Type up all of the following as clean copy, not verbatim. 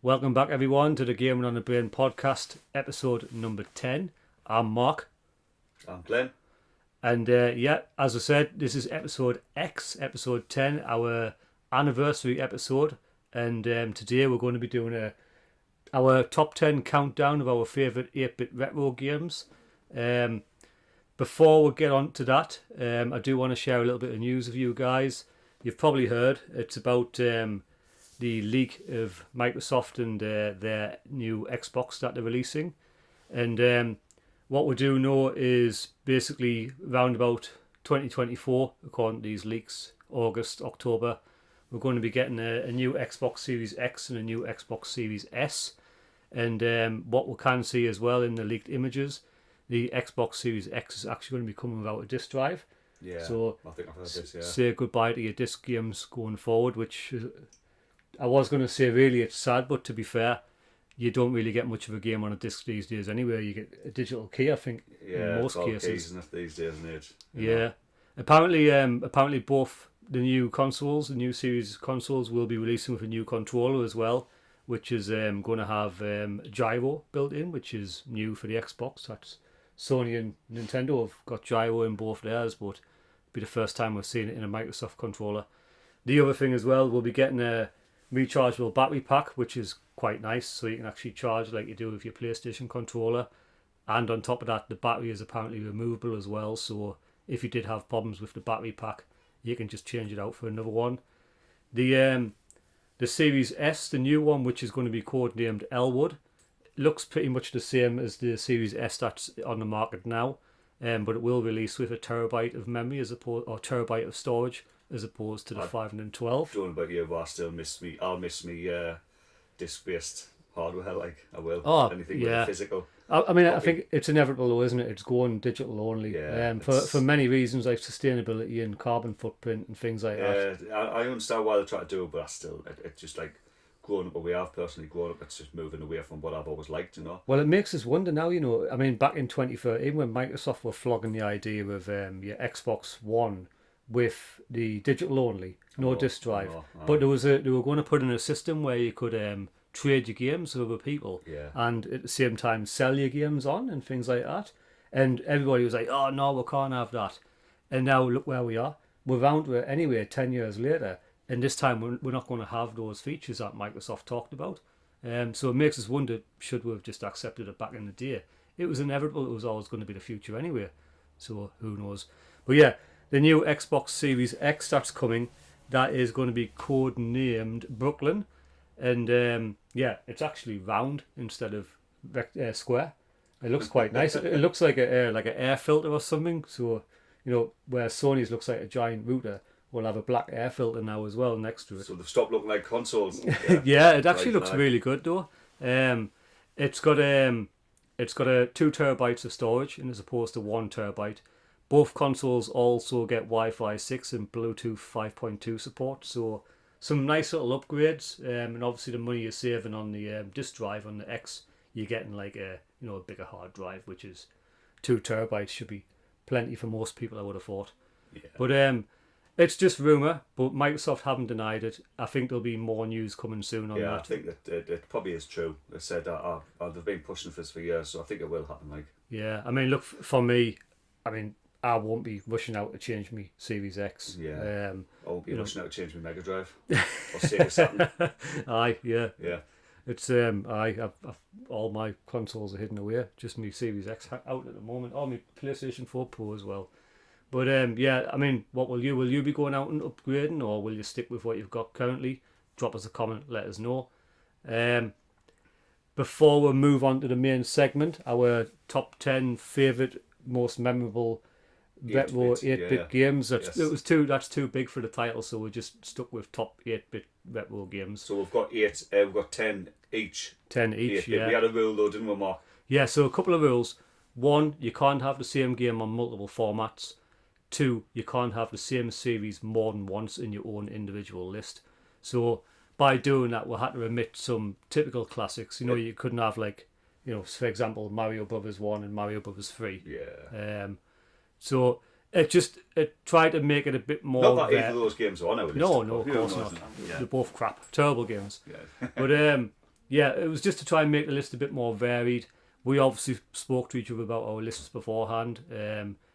Welcome back, everyone, to the Gaming on the Brain podcast, episode number 10. I'm Mark. I'm Glenn. And as I said, this is episode X, episode 10, our anniversary episode. And today we're going to be doing our top 10 countdown of our favourite 8-bit retro games. Before we get on to that, I do want to share a little bit of news with you guys. You've probably heard it's about the leak of Microsoft and their new Xbox that they're releasing. And what we do know is basically around about 2024, according to these leaks, August, October, we're going to be getting a new Xbox Series X and a new Xbox Series S. And what we can see as well in the leaked images, the Xbox Series X is actually going to be coming without a disc drive. Yeah, so I think I've heard this, yeah. Say goodbye to your disc games going forward, which I was going to say really it's sad, but to be fair, you don't really get much of a game on a disc these days anyway. You get a digital key, I think, in most cases. Keys, isn't it, these days and age? Yeah. Apparently both the new consoles, the new series consoles, will be releasing with a new controller as well, which is going to have gyro built in, which is new for the Xbox. That's Sony and Nintendo have got gyro in both theirs, but it'll be the first time we've seen it in a Microsoft controller. The other thing as well, we'll be getting a rechargeable battery pack, which is quite nice, so you can actually charge like you do with your PlayStation controller. And on top of that, the battery is apparently removable as well, so if you did have problems with the battery pack, you can just change it out for another one. The Series S, the new one, which is going to be codenamed Elwood, looks pretty much the same as the Series S that's on the market now, but it will release with a terabyte of memory or terabyte of storage as opposed to the 512. Don't know about you, but I'll miss me disc-based hardware, like I will. Oh, anything yeah. with physical. I mean, I think it's inevitable though, isn't it? It's going digital only. Yeah, for many reasons like sustainability and carbon footprint and things like that. I understand why they try to do it, but it's just like growing up where we have personally grown up, it's just moving away from what I've always liked, you know. Well, it makes us wonder now, you know, I mean, back in 2013 when Microsoft were flogging the idea of your Xbox One with the digital only, no disc drive. But they were going to put in a system where you could trade your games with other people, and at the same time sell your games on and things like that. And everybody was like, "Oh no, we can't have that." And now look where we are. We're round to it anyway 10 years later, and this time we're not going to have those features that Microsoft talked about. So it makes us wonder, should we have just accepted it back in the day? It was inevitable. It was always going to be the future anyway. So who knows? But yeah, the new Xbox Series X that's coming, that is going to be code-named Brooklyn. And it's actually round instead of square. It looks quite nice. It looks like an air filter or something. So, you know, where Sony's looks like a giant router, we'll have a black air filter now as well next to it. So they've stopped looking like consoles. Yeah, it actually looks really good though. It's got a 2 terabytes of storage, and as opposed to 1 terabyte. Both consoles also get Wi-Fi 6 and Bluetooth 5.2 support, so some nice little upgrades. And obviously the money you're saving on the disk drive on the X, you're getting like a bigger hard drive, which is 2 terabytes should be plenty for most people, I would have thought. Yeah. But it's just rumour, but Microsoft haven't denied it. I think there'll be more news coming soon on that. Yeah, I think that it probably is true. They said they've been pushing for this for years, so I think it will happen. Like, yeah, I mean, look, for me, I mean, I won't be rushing out to change my Series X. Yeah, I won't be rushing out to change my Mega Drive or Sega Saturn. Aye, yeah. Yeah. It's I've all my consoles are hidden away. Just my Series X out at the moment. Oh, my PlayStation 4 Pro as well. But I mean, what will you? Will you be going out and upgrading, or will you stick with what you've got currently? Drop us a comment, let us know. Before we move on to the main segment, our top 10 favourite, most memorable retro 8-bit games. That's too big for the title, so we just stuck with top 8-bit retro games. So we've got 10 each. 10 each, yeah. We had a rule though, didn't we, Mark? Yeah, so a couple of rules. 1, you can't have the same game on multiple formats. 2, you can't have the same series more than once in your own individual list. So by doing that, we had to omit some typical classics. You know, you couldn't have like, you know, for example, Mario Brothers 1 and Mario Brothers 3. Yeah. So it tried to make it a bit more. Not that either of those games are on our list. No, of course not. Yeah. They're both crap, terrible games. Yeah. But yeah, it was just to try and make the list a bit more varied. We obviously spoke to each other about our lists beforehand.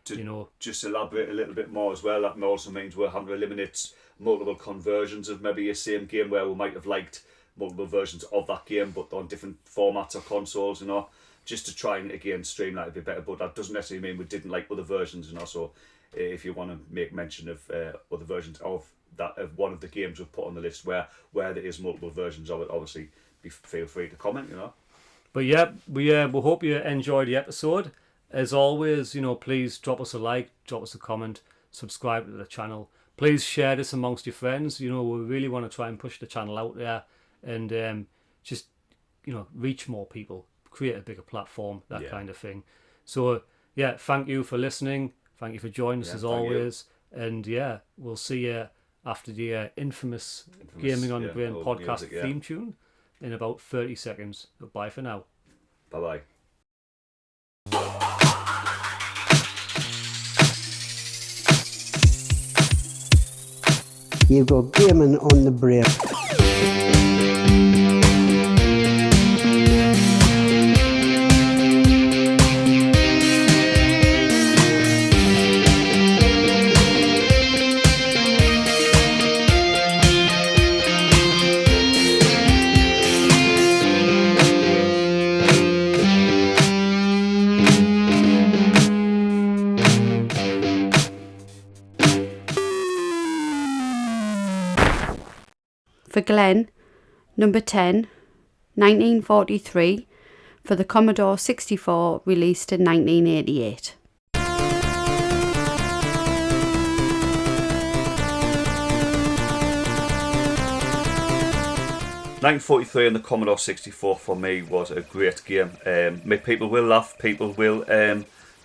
To just elaborate a little bit more as well, that also means we're having to eliminate multiple conversions of maybe a same game where we might have liked multiple versions of that game but on different formats or consoles, just to try and again streamline it a bit better. But that doesn't necessarily mean we didn't like other versions, so if you want to make mention of other versions of one of the games we've put on the list where there is multiple versions of it, obviously feel free to comment. But yeah, we hope you enjoyed the episode. As always, please drop us a like, drop us a comment, subscribe to the channel. Please share this amongst your friends. We really want to try and push the channel out there and just reach more people, create a bigger platform, that kind of thing. So yeah, thank you for listening. Thank you for joining us as always. And yeah, we'll see you after the infamous Gaming on the Brain podcast theme tune in about 30 seconds. Bye for now. Bye-bye. You've got Gaming on the Brain. For Glenn, number 10, 1943, for the Commodore 64, released in 1988. 1943 and the Commodore 64 for me was a great game. People will laugh, people will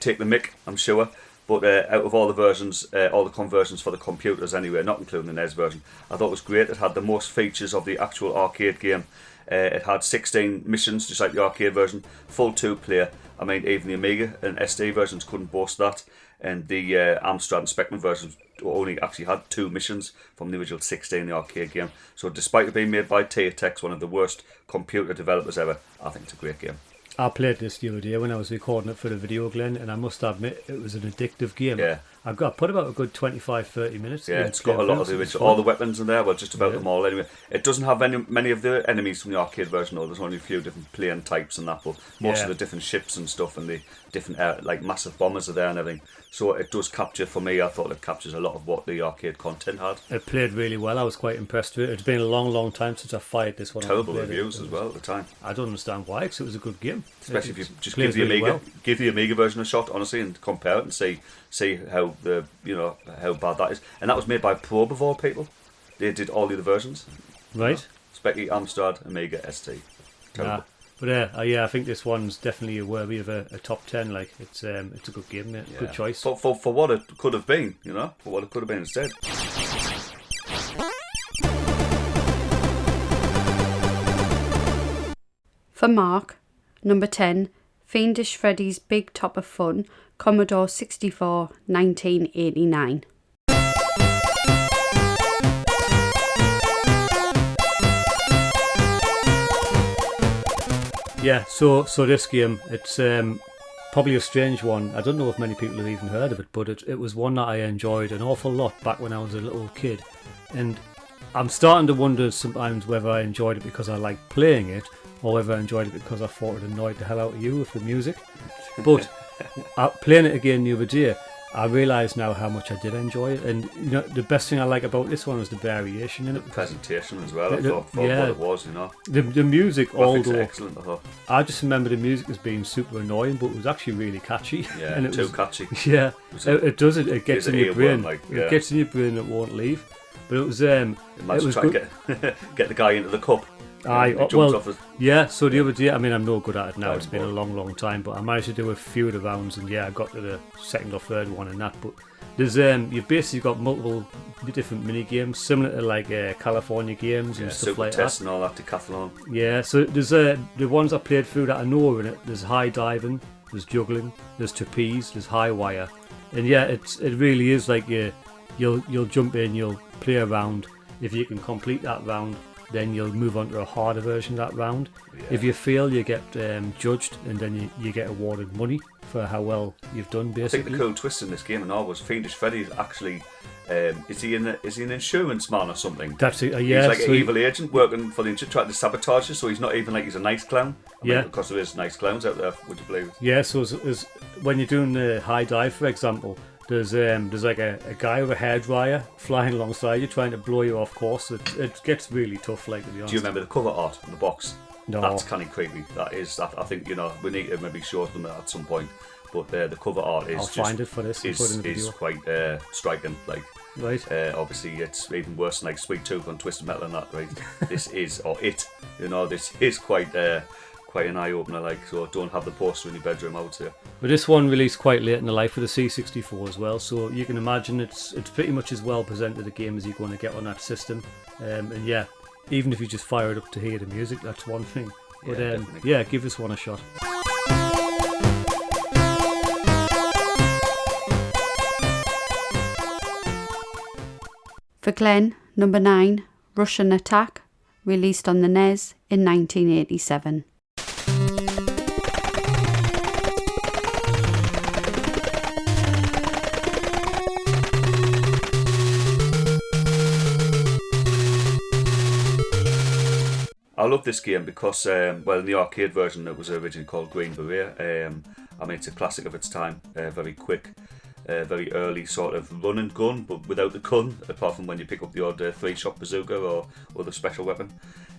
take the mick, I'm sure. But out of all the versions, all the conversions for the computers anyway, not including the NES version, I thought it was great. It had the most features of the actual arcade game. It had 16 missions, just like the arcade version, full 2-player. I mean, even the Amiga and SD versions couldn't boast that. And the Amstrad and Spectrum versions only actually had 2 missions from the original 16, the arcade game. So despite it being made by Teatex, one of the worst computer developers ever, I think it's a great game. I played this the other day when I was recording it for the video, Glenn, and I must admit it was an addictive game. Yeah. I put about a good 25-30 minutes. Yeah, it's got a lot of the original. All the weapons in there, well, just about them all anyway. It doesn't have many of the enemies from the arcade version, though. There's only a few different plane types and that, but most of the different ships and stuff and the different, like massive bombers are there and everything. So it does capture, for me, I thought it captures a lot of what the arcade content had. It played really well. I was quite impressed with it. It's been a long time since I fired this one. Terrible reviews as well at the time. I don't understand why, because it was a good game. Especially if you just give the Amiga version a shot, honestly, and compare it and see how how bad that is. And that was made by Probe of all people. They did all the other versions. Right. Speccy, Amstrad, Amiga, ST. Terrible. But I think this one's definitely worthy of a top 10. Like it's a good game, mate. Good choice. For what it could have been, for what it could have been instead. For Mark, number 10, Fiendish Freddy's Big Top of Fun, Commodore 64, 1989. Yeah, so this game, it's probably a strange one. I don't know if many people have even heard of it, but it was one that I enjoyed an awful lot back when I was a little kid. And I'm starting to wonder sometimes whether I enjoyed it because I liked playing it, or whether I enjoyed it because I thought it annoyed the hell out of you with the music. But playing it again the other day, I realise now how much I did enjoy it. And the best thing I like about this one is the variation in it. The presentation as well, I thought what it was, The music, although excellent, I just remember the music as being super annoying, but it was actually really catchy. Yeah, and too catchy. Yeah, it does it. It gets in your brain. It gets in your brain. It won't leave. But it was. Imagine trying to get the guy into the cup. So the other day, I mean, I'm no good at it now. It's been a long time, but I managed to do a few of the rounds, and I got to the second or third one and that. But there's you've basically got multiple different mini games, similar to like California games and stuff like that. Super Test and all that, Decathlon. Yeah, so there's the ones I played through that I know are in it. There's high diving, there's juggling, there's trapeze, there's high wire, and it really is like you'll jump in, you'll play a round. If you can complete that round, then you'll move on to a harder version of that round. If you fail, you get judged, and then you get awarded money for how well you've done, basically. I think the cool twist in this game and all was Fiendish Freddy's actually, is he an insurance man or something? That's it, He's like an evil agent working for the insurance, trying to sabotage us, so he's not even like he's a nice clown. I mean, because there is nice clowns out there, would you believe? Yeah, so as when you're doing the high dive, for example, there's like a guy with a hairdryer flying alongside you trying to blow you off course. It gets really tough, like, to be honest. Do you remember the cover art on the box? No. That's kind of creepy. That is, I think, we need to maybe show them that at some point. But the cover art is find it for this and put it in the video. Is quite striking. Like, right. Obviously, it's even worse than like Sweet Tooth on Twisted Metal and that. Right. This is this is quite an eye opener. Like, so don't have the poster in your bedroom, I would say. But this one released quite late in the life of the C64 as well, so you can imagine it's pretty much as well presented a game as you're going to get on that system. And yeah, even if you just fire it up to hear the music, that's one thing. But yeah, give this one a shot. For Glenn, number 9, Russian Attack, released on the NES in 1987. I love this game because, in the arcade version it was originally called Green Beret. It's a classic of its time, very quick. Very early sort of run and gun, but without the gun, apart from when you pick up the odd 3-shot bazooka or other special weapon,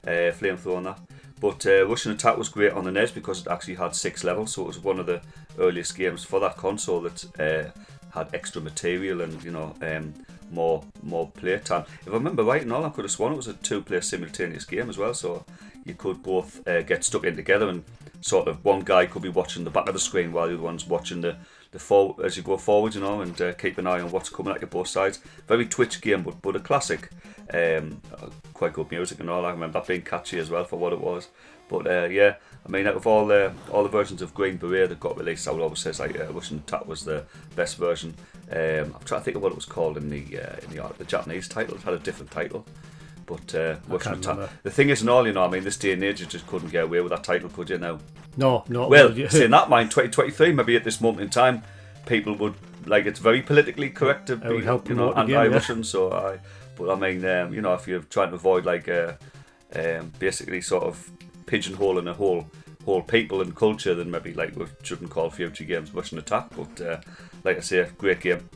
flamethrower and that. But Russian Attack was great on the NES because it actually had 6 levels, so it was one of the earliest games for that console that had extra material and more play time. If I remember right and all, I could have sworn it was a 2-player simultaneous game as well, so you could both get stuck in together and sort of one guy could be watching the back of the screen while the other one's watching the forward as you go forward, and keep an eye on what's coming at you both sides. Very Twitch game, but a classic. Quite good music and all. I remember that being catchy as well for what it was. But out of all the versions of Green Beret that got released, I would always say Russian Attack was the best version. I'm trying to think of what it was called in the Japanese title. It had a different title. But Russian Attack. The thing is, this day and age, you just couldn't get away with that title, could you? Now. No. Well, saying that, 2023, maybe at this moment in time, people would it's very politically correct to be, anti-Russian. So if you're trying to avoid basically sort of pigeonholing a whole people and culture, then maybe we shouldn't call future games Russian Attack. But like I say, great game.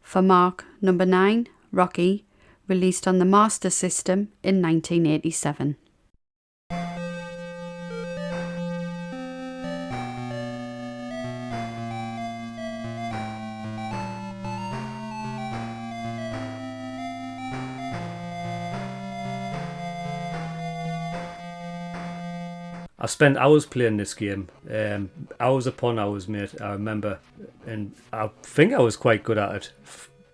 For Mark, number 9, Rocky, released on the Master System in 1987. I spent hours playing this game, hours upon hours, mate. I remember, and I think I was quite good at it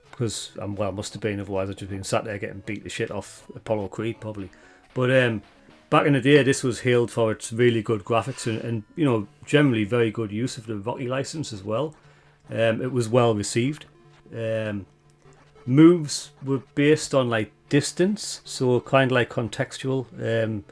because I must have been. Otherwise, I'd just been sat there getting beat the shit off Apollo Creed probably. But back in the day, this was hailed for its really good graphics and generally very good use of the Rocky license as well. It was well received. Moves were based on distance, so kind of contextual.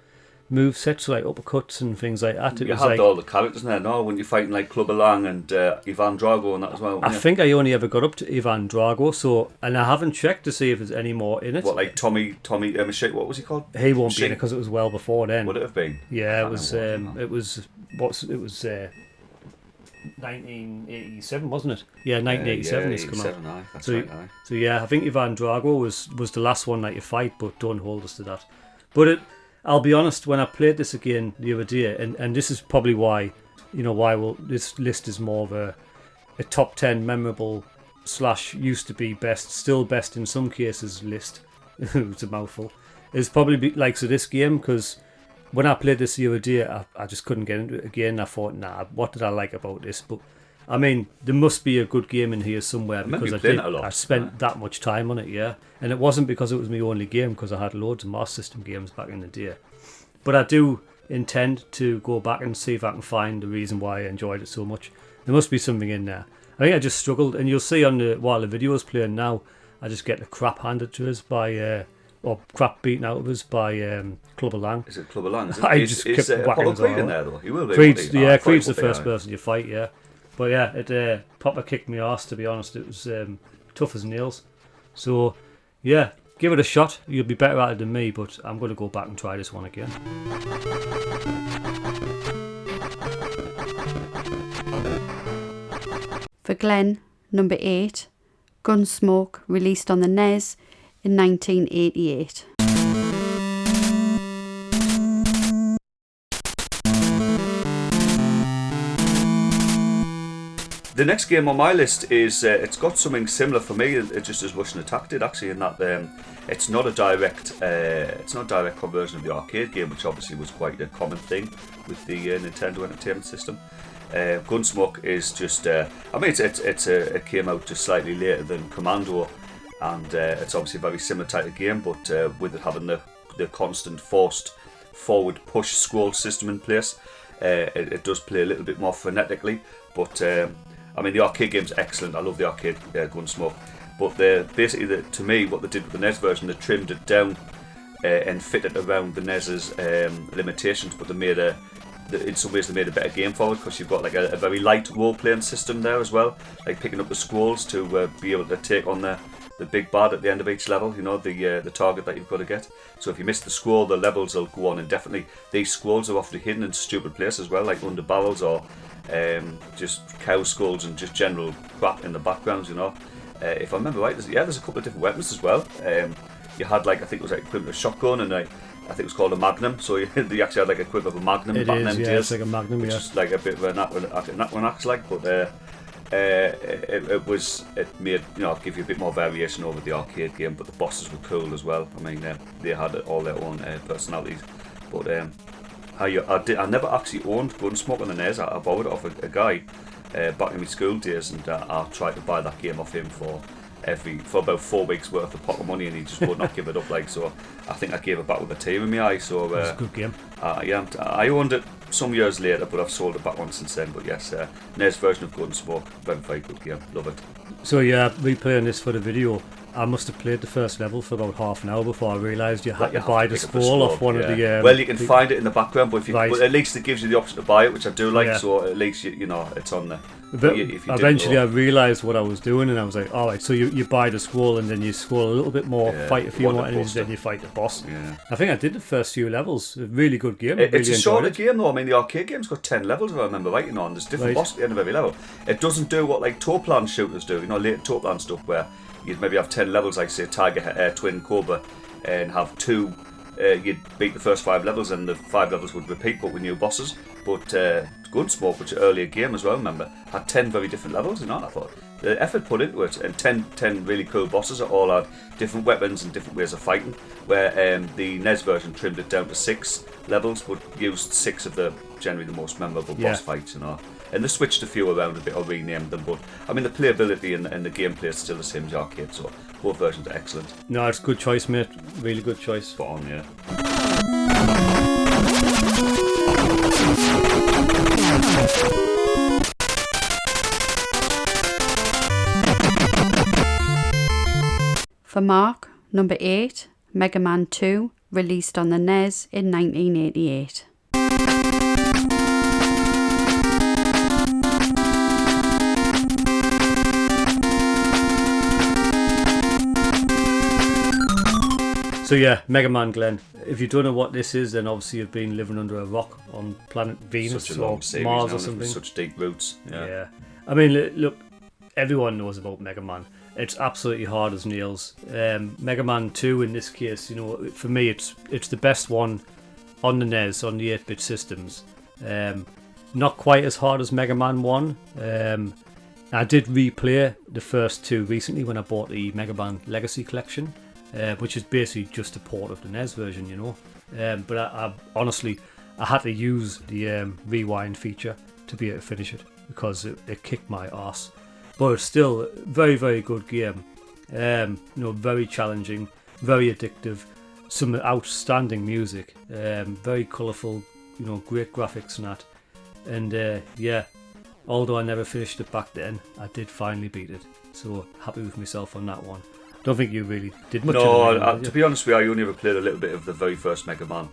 Move sets like uppercuts and things like that. You had all the characters in there, no? When you're fighting Clubber Lang and Ivan Drago and that as well. I think I only ever got up to Ivan Drago, and I haven't checked to see if there's any more in it. What, Tommy Machete? What was he called? He won't be in it because it was well before then. Would it have been? Yeah, it was 1987, wasn't it? Yeah, 1987. This came out. That's right. So yeah, I think Ivan Drago was the last one that you fight, but don't hold us to that. But I'll be honest, when I played this again the other day, and this is probably why, this list is more of a top 10 memorable / used to be best, still best in some cases list. It's a mouthful. It's probably this game, because when I played this the other day, I just couldn't get into it again. I thought, what did I like about this? But there must be a good game in here somewhere because I spent that much time on it, yeah. And it wasn't because it was my only game, because I had loads of Master System games back in the day. But I do intend to go back and see if I can find the reason why I enjoyed it so much. There must be something in there. I think I just struggled, and you'll see while the video is playing now, I just get the crap handed to us by, or crap beaten out of us by Clubber Lang. Is it Clubber Lang? Is is Apollo Creed in there though? He will be. Creed's, won't he? Creed's the first person you fight, yeah. But yeah, it proper kicked me arse, to be honest. It was tough as nails. So yeah, give it a shot. You'll be better at it than me, but I'm going to go back and try this one again. For Glenn, number 8, Gunsmoke, released on the NES in 1988. The next game on my list is it's got something similar for me. It just as Russian Attack did actually, in that it's not a direct conversion of the arcade game, which obviously was quite a common thing with the Nintendo Entertainment System. Gunsmoke is just it came out just slightly later than Commando, and it's obviously a very similar type of game, but with it having the constant forced forward push scroll system in place, it does play a little bit more frenetically. But the arcade game's excellent. I love the arcade Gunsmoke. But to me, what they did with the NES version, they trimmed it down and fitted around the NES's limitations. But in some ways they made a better game for it, because you've got like a very light role-playing system there as well, like picking up the scrolls to be able to take on the big bad at the end of each level, the target that you've got to get. So if you miss the scroll, the levels will go on indefinitely. These scrolls are often hidden in stupid places as well, like under barrels or just cow skulls and just general crap in the background, If I remember right, there's a couple of different weapons as well. You had I think it was equivalent of a shotgun, and I think it was called a Magnum, so you actually had equivalent of a Magnum back in them days. It's like a Magnum, which is like a bit of a knack axe, but it made, give you a bit more variation over the arcade game, but the bosses were cool as well. They had all their own personalities. But I never actually owned Gunsmoke on the NES. I borrowed it off a guy back in my school days, and I tried to buy that game off him for about 4 weeks worth of pocket money, and he just would not give it up. So I think I gave it back with a tear in my eye. So it's a good game. I owned it some years later, but I've sold it back once since then. But yes, NES version of Gunsmoke, very, very good game. Love it. So yeah, replaying this for the video, I must have played the first level for about half an hour before I realised you had to buy the scroll off one of the... well, you can find it in the background, but but at least it gives you the option to buy it, which I do like, so at least it's on there. But eventually I realised what I was doing, and I was like, alright, so you buy the scroll, and then you scroll a little bit more, fight a few more enemies, then you fight the boss. Yeah. I think I did the first few levels. A really good game. It's a shorter game though. The arcade game's got 10 levels if I remember right, and there's different bosses at the end of every level. It doesn't do what like Toplan shooters do, later Toplan stuff, where you'd maybe have 10 levels, like say Tiger, Twin, Cobra, and have 2. You'd beat the first 5 levels, and the 5 levels would repeat, but with new bosses. But Gunsmoke, which is an earlier game as well, remember, had 10 very different levels. I thought the effort put into it, and 10 really cool bosses that all had different weapons and different ways of fighting. Where the NES version trimmed it down to 6 levels, but used 6 of the generally the most memorable boss fights. And they switched a few around a bit or renamed them, but the playability and the gameplay is still the same as arcade, so both versions are excellent. No, it's a good choice, mate. Really good choice. Spot on, yeah. For Mark, number 8, Mega Man 2, released on the NES in 1988. So yeah, Mega Man, Glenn. If you don't know what this is, then obviously you've been living under a rock on planet Venus or Mars or something. Such deep roots. Yeah. Look, everyone knows about Mega Man. It's absolutely hard as nails. Mega Man 2 in this case, for me it's the best one on the NES, on the 8-bit systems. Not quite as hard as Mega Man 1. I did replay the first 2 recently when I bought the Mega Man Legacy Collection, which is basically just a port of the NES version, But I honestly, I had to use the rewind feature to be able to finish it, because it kicked my arse. But it's still a very, very good game. Very challenging, very addictive, some outstanding music, very colourful, great graphics and that. And although I never finished it back then, I did finally beat it. So happy with myself on that one. don't think you really did much. No, of it, to be honest with you, I only ever played a little bit of the very first Mega Man.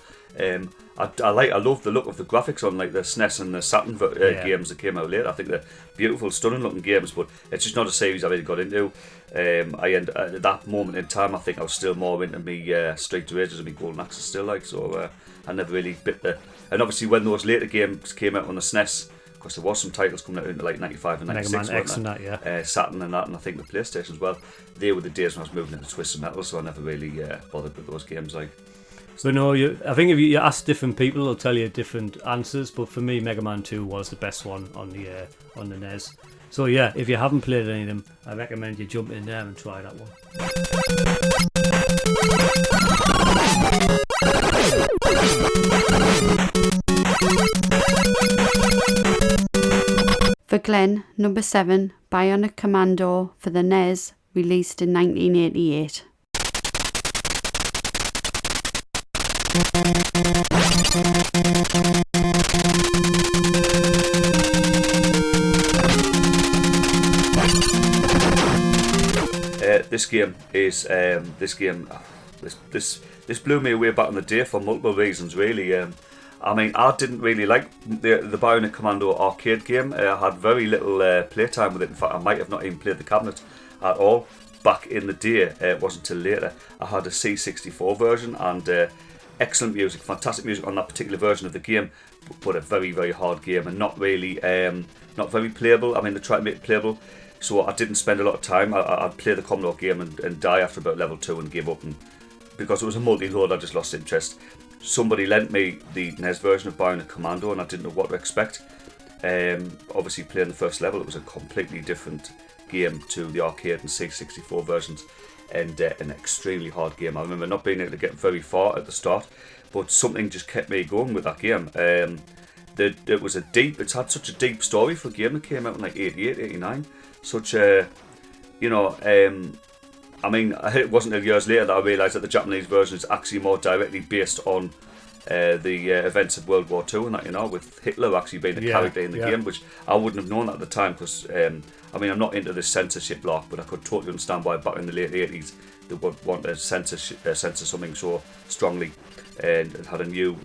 I love the look of the graphics on like the SNES and the Saturn games that came out later. I think they're beautiful, stunning looking games, but it's just not a series I really got into. At that moment in time, I think I was still more into me Street Rangers and me Golden Axe still like. So I never really bit the. And obviously, when those later games came out on the SNES. Because there was some titles coming out into like 95 and 96, Mega Man X and that, yeah. Saturn and that, and I think the PlayStation as well. They were the days when I was moving into Twisted Metal, so I never really bothered with those games. Like, but no, I think if you ask different people, they'll tell you different answers. But for me, Mega Man 2 was the best one on the NES. So yeah, if you haven't played any of them, I recommend you jump in there and try that one. For Glenn, number 7, Bionic Commando for the NES, released in 1988. This blew me away back in the day for multiple reasons, really. I mean, I didn't really like the Bionic Commando arcade game. I had very little playtime with it. In fact, I might have not even played the cabinet at all back in the day. It wasn't until later. I had a C64 version and excellent music, fantastic music on that particular version of the game, but a very, very hard game and not really, not very playable. I mean, they tried to make it playable, so I didn't spend a lot of time. I'd play the Commodore game and die after about level 2 and give up, and because it was a multi-load, I just lost interest. Somebody lent me the NES version of Bionic Commando and I didn't know what to expect. Obviously playing the first level, it was a completely different game to the arcade and C64 versions, and an extremely hard game. I remember not being able to get very far at the start, but something just kept me going with that game. It's had such a deep story for a game that came out in like 88, 89. Such a, I mean, it wasn't until years later that I realised that the Japanese version is actually more directly based on the events of World War II and that, with Hitler actually being a character in the game, which I wouldn't have known that at the time because, I mean, I'm not into this censorship block, but I could totally understand why back in the late 80s they would want to censor something so strongly and it had a new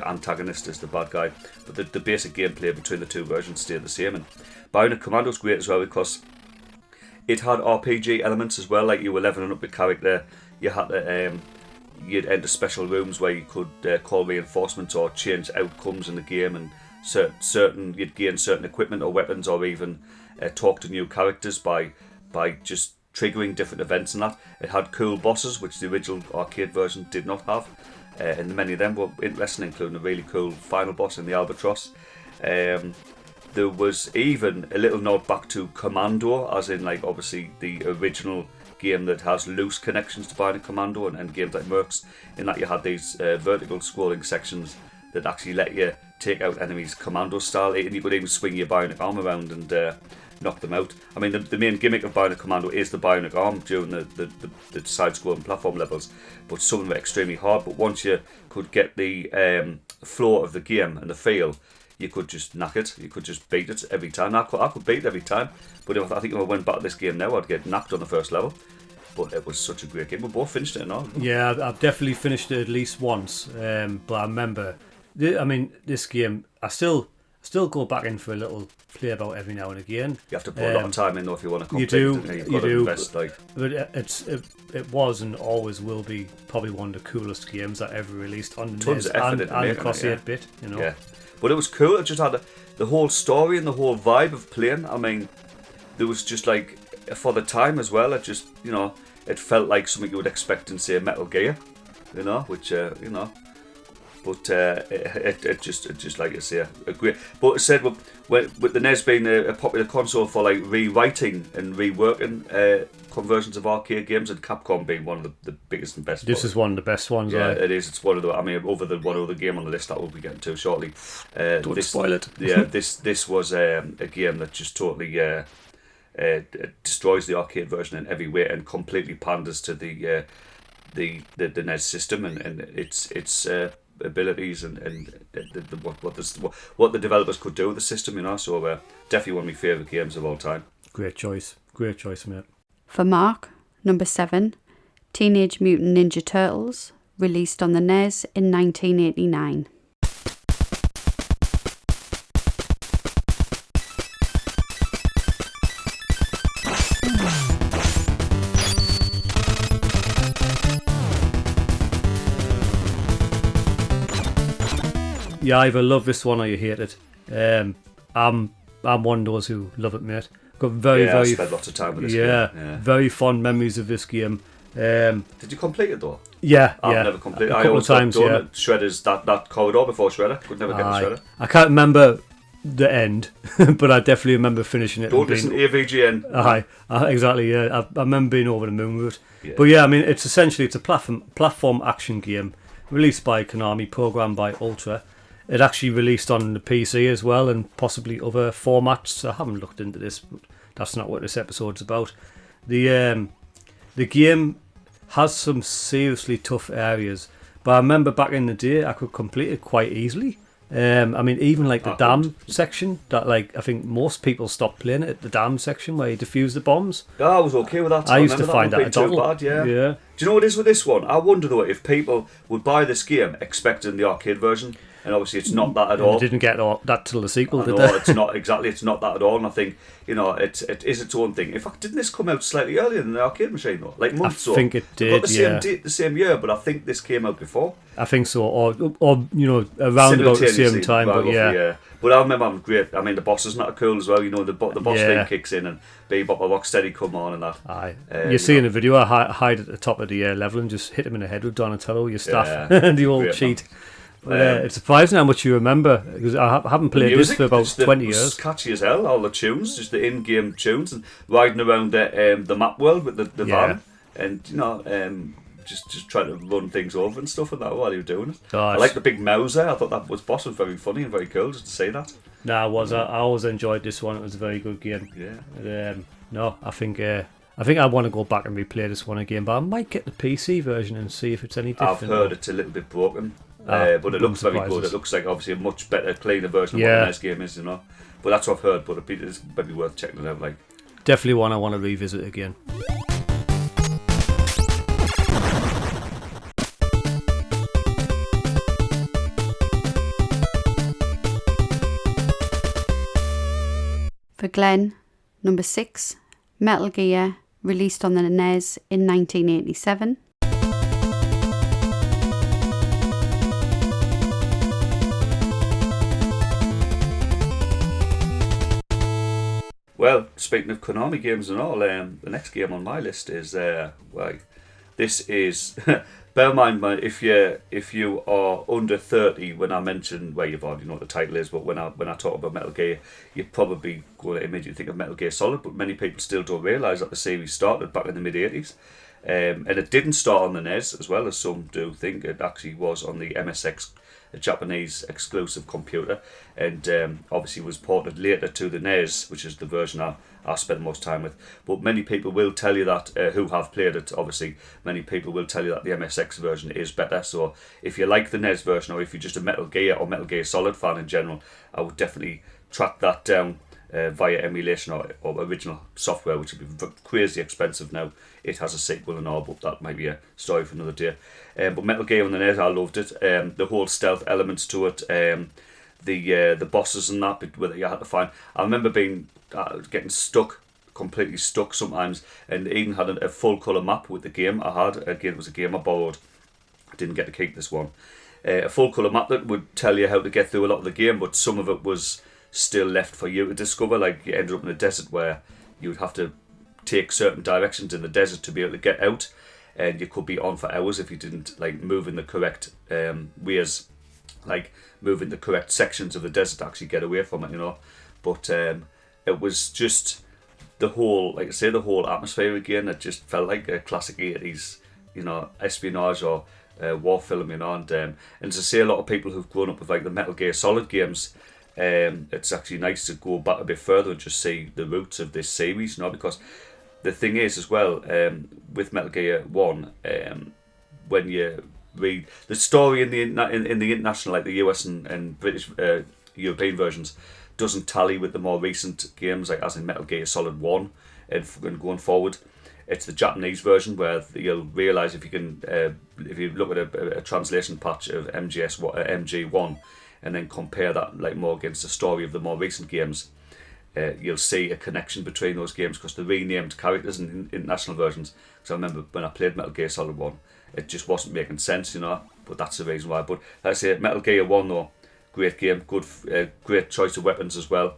antagonist as the bad guy. But the basic gameplay between the two versions stayed the same. And Bionic Commando's great as well because it had RPG elements as well, like you were leveling up your character. You had to, you'd enter special rooms where you could call reinforcements or change outcomes in the game, and you'd gain certain equipment or weapons, or even talk to new characters by just triggering different events and that. It had cool bosses, which the original arcade version did not have, and many of them were interesting, including a really cool final boss in the Albatross. There was even a little nod back to Commando, as in like obviously the original game that has loose connections to Bionic Commando and games like Mercs, in that you had these vertical scrolling sections that actually let you take out enemies commando style, and you could even swing your bionic arm around and knock them out. I mean, the main gimmick of Bionic Commando is the bionic arm during the side-scrolling platform levels, but some of them are extremely hard. But once you could get the flow of the game and the feel, you could just knack it. You could just beat it every time. I could beat it every time, but I think if I went back to this game now, I'd get knocked on the first level. But it was such a great game. We both finished it and all. Yeah, I've definitely finished it at least once. But I remember, this game, I still go back in for a little play about every now and again. You have to put a lot of time in though if you want to complete it. You do. Invest, but it was and always will be probably one of the coolest games that ever released on the NES and across 8-bit. Yeah. But it was cool. It just had the whole story and the whole vibe of playing. I mean, there was just like, for the time as well, it just, it felt like something you would expect in, say, Metal Gear, which, but it just like I say, a great. But it said with the NES being a popular console for like rewriting and reworking conversions of arcade games, and Capcom being one of the biggest and best. This is one of the best ones. Yeah, it is. It's one of the. I mean, over the one other game on the list that we'll be getting to shortly. Don't spoil it. Yeah, this was a game that just totally destroys the arcade version in every way and completely panders to the NES system and its abilities and what the developers could do with the system, So definitely one of my favourite games of all time. Great choice, mate. For Mark, Number 7, Teenage Mutant Ninja Turtles, released on the NES in 1989. You either love this one or you hate it. I'm one of those who love it, mate. Got very I spent lots of time with this game. Yeah. Very fond memories of this game. Did you complete it though? Yeah, I've never completed it. A couple of times, done it. Shredders, that corridor before Shredder. Could never get the Shredder. I can't remember the end, but I definitely remember finishing it. Don't listen to AVGN. Exactly, yeah. I remember being over the moon with it. Yeah. But yeah, I mean, it's a platform action game released by Konami, programmed by Ultra. It actually released on the PC as well, and possibly other formats. I haven't looked into this, but that's not what this episode's about. The game has some seriously tough areas, but I remember back in the day I could complete it quite easily. I mean, even like the dam section, that like I think most people stopped playing it at the dam section where you defuse the bombs. I was okay with that. I used to find that a too bad. Yeah. Do you know what it is with this one? I wonder though if people would buy this game expecting the arcade version. And obviously, it's not that at all. They didn't get that till the sequel, did they? they? It's not exactly. It's not that at all. And I think it is its own thing. In fact, didn't this come out slightly earlier than the arcade machine though? Like months or? I think it did. The same year, but I think this came out before. I think so, or around about the same time. But yeah. But I remember I'm great. I mean, the boss is not cool as well. The boss thing kicks in and Bebop or Rocksteady come on and that. Aye. You see in the video, I hide at the top of the level and just hit him in the head with Donatello, your staff, the old cheat. Man. It's surprising how much you remember, because I haven't played this for about 20 years. It's catchy as hell, all the tunes, just the in-game tunes, and riding around the map world with the van, and just trying to run things over and stuff and that while you're doing it. I like the big Mauser. I thought that was very funny and very cool just to say that. No, I always enjoyed this one. It was a very good game. Yeah. I think I want to go back and replay this one again, but I might get the PC version and see if it's any different. I've heard it's a little bit broken. But it looks very good. It looks like obviously a much better, cleaner version of what the NES game is, But that's what I've heard. But it's maybe worth checking it out. Like definitely one I want to revisit again. For Glenn, number 6, Metal Gear, released on the NES in 1987. Well, speaking of Konami games and all, the next game on my list is this is bear in mind, if you are under 30, when I mention you've already know what the title is, but when I talk about Metal Gear, you're probably going to immediately think of Metal Gear Solid, but many people still don't realise that the series started back in the mid-80s. And it didn't start on the NES, as well as some do think. It actually was on the MSX, a Japanese exclusive computer, and obviously was ported later to the NES, which is the version I spent most time with. But many people will tell you that, who have played it, obviously, many people will tell you that the MSX version is better. So if you like the NES version, or if you're just a Metal Gear or Metal Gear Solid fan in general, I would definitely track that down via emulation or original software, which would be crazy expensive now. It has a sequel and all, but that might be a story for another day. But Metal Gear on the NES, I loved it. The whole stealth elements to it, the bosses and that, whether you had to find. I remember being getting completely stuck sometimes, and even had a full colour map with the game I had. Again, it was a game I borrowed. I didn't get to keep this one. A full colour map that would tell you how to get through a lot of the game, but some of it was still left for you to discover. Like you ended up in a desert where you would have to take certain directions in the desert to be able to get out, and you could be on for hours if you didn't move in the correct ways, move in the correct sections of the desert to actually get away from it, But it was just the whole, the whole atmosphere again. It just felt like a classic 80s, espionage or war film, and to see a lot of people who've grown up with the Metal Gear Solid games. It's actually nice to go back a bit further and just see the roots of this series, because the thing is as well, with Metal Gear 1, when you read the story in the international, the US and British European versions, doesn't tally with the more recent games, as in Metal Gear Solid 1 and going forward. It's the Japanese version where you'll realise if you look at a translation patch of MG1 and then compare that like more against the story of the more recent games, you'll see a connection between those games because they're renamed characters in international versions. Because I remember when I played Metal Gear Solid 1, it just wasn't making sense, but that's the reason why. But like I say, Metal Gear 1 though, great game, good, great choice of weapons as well.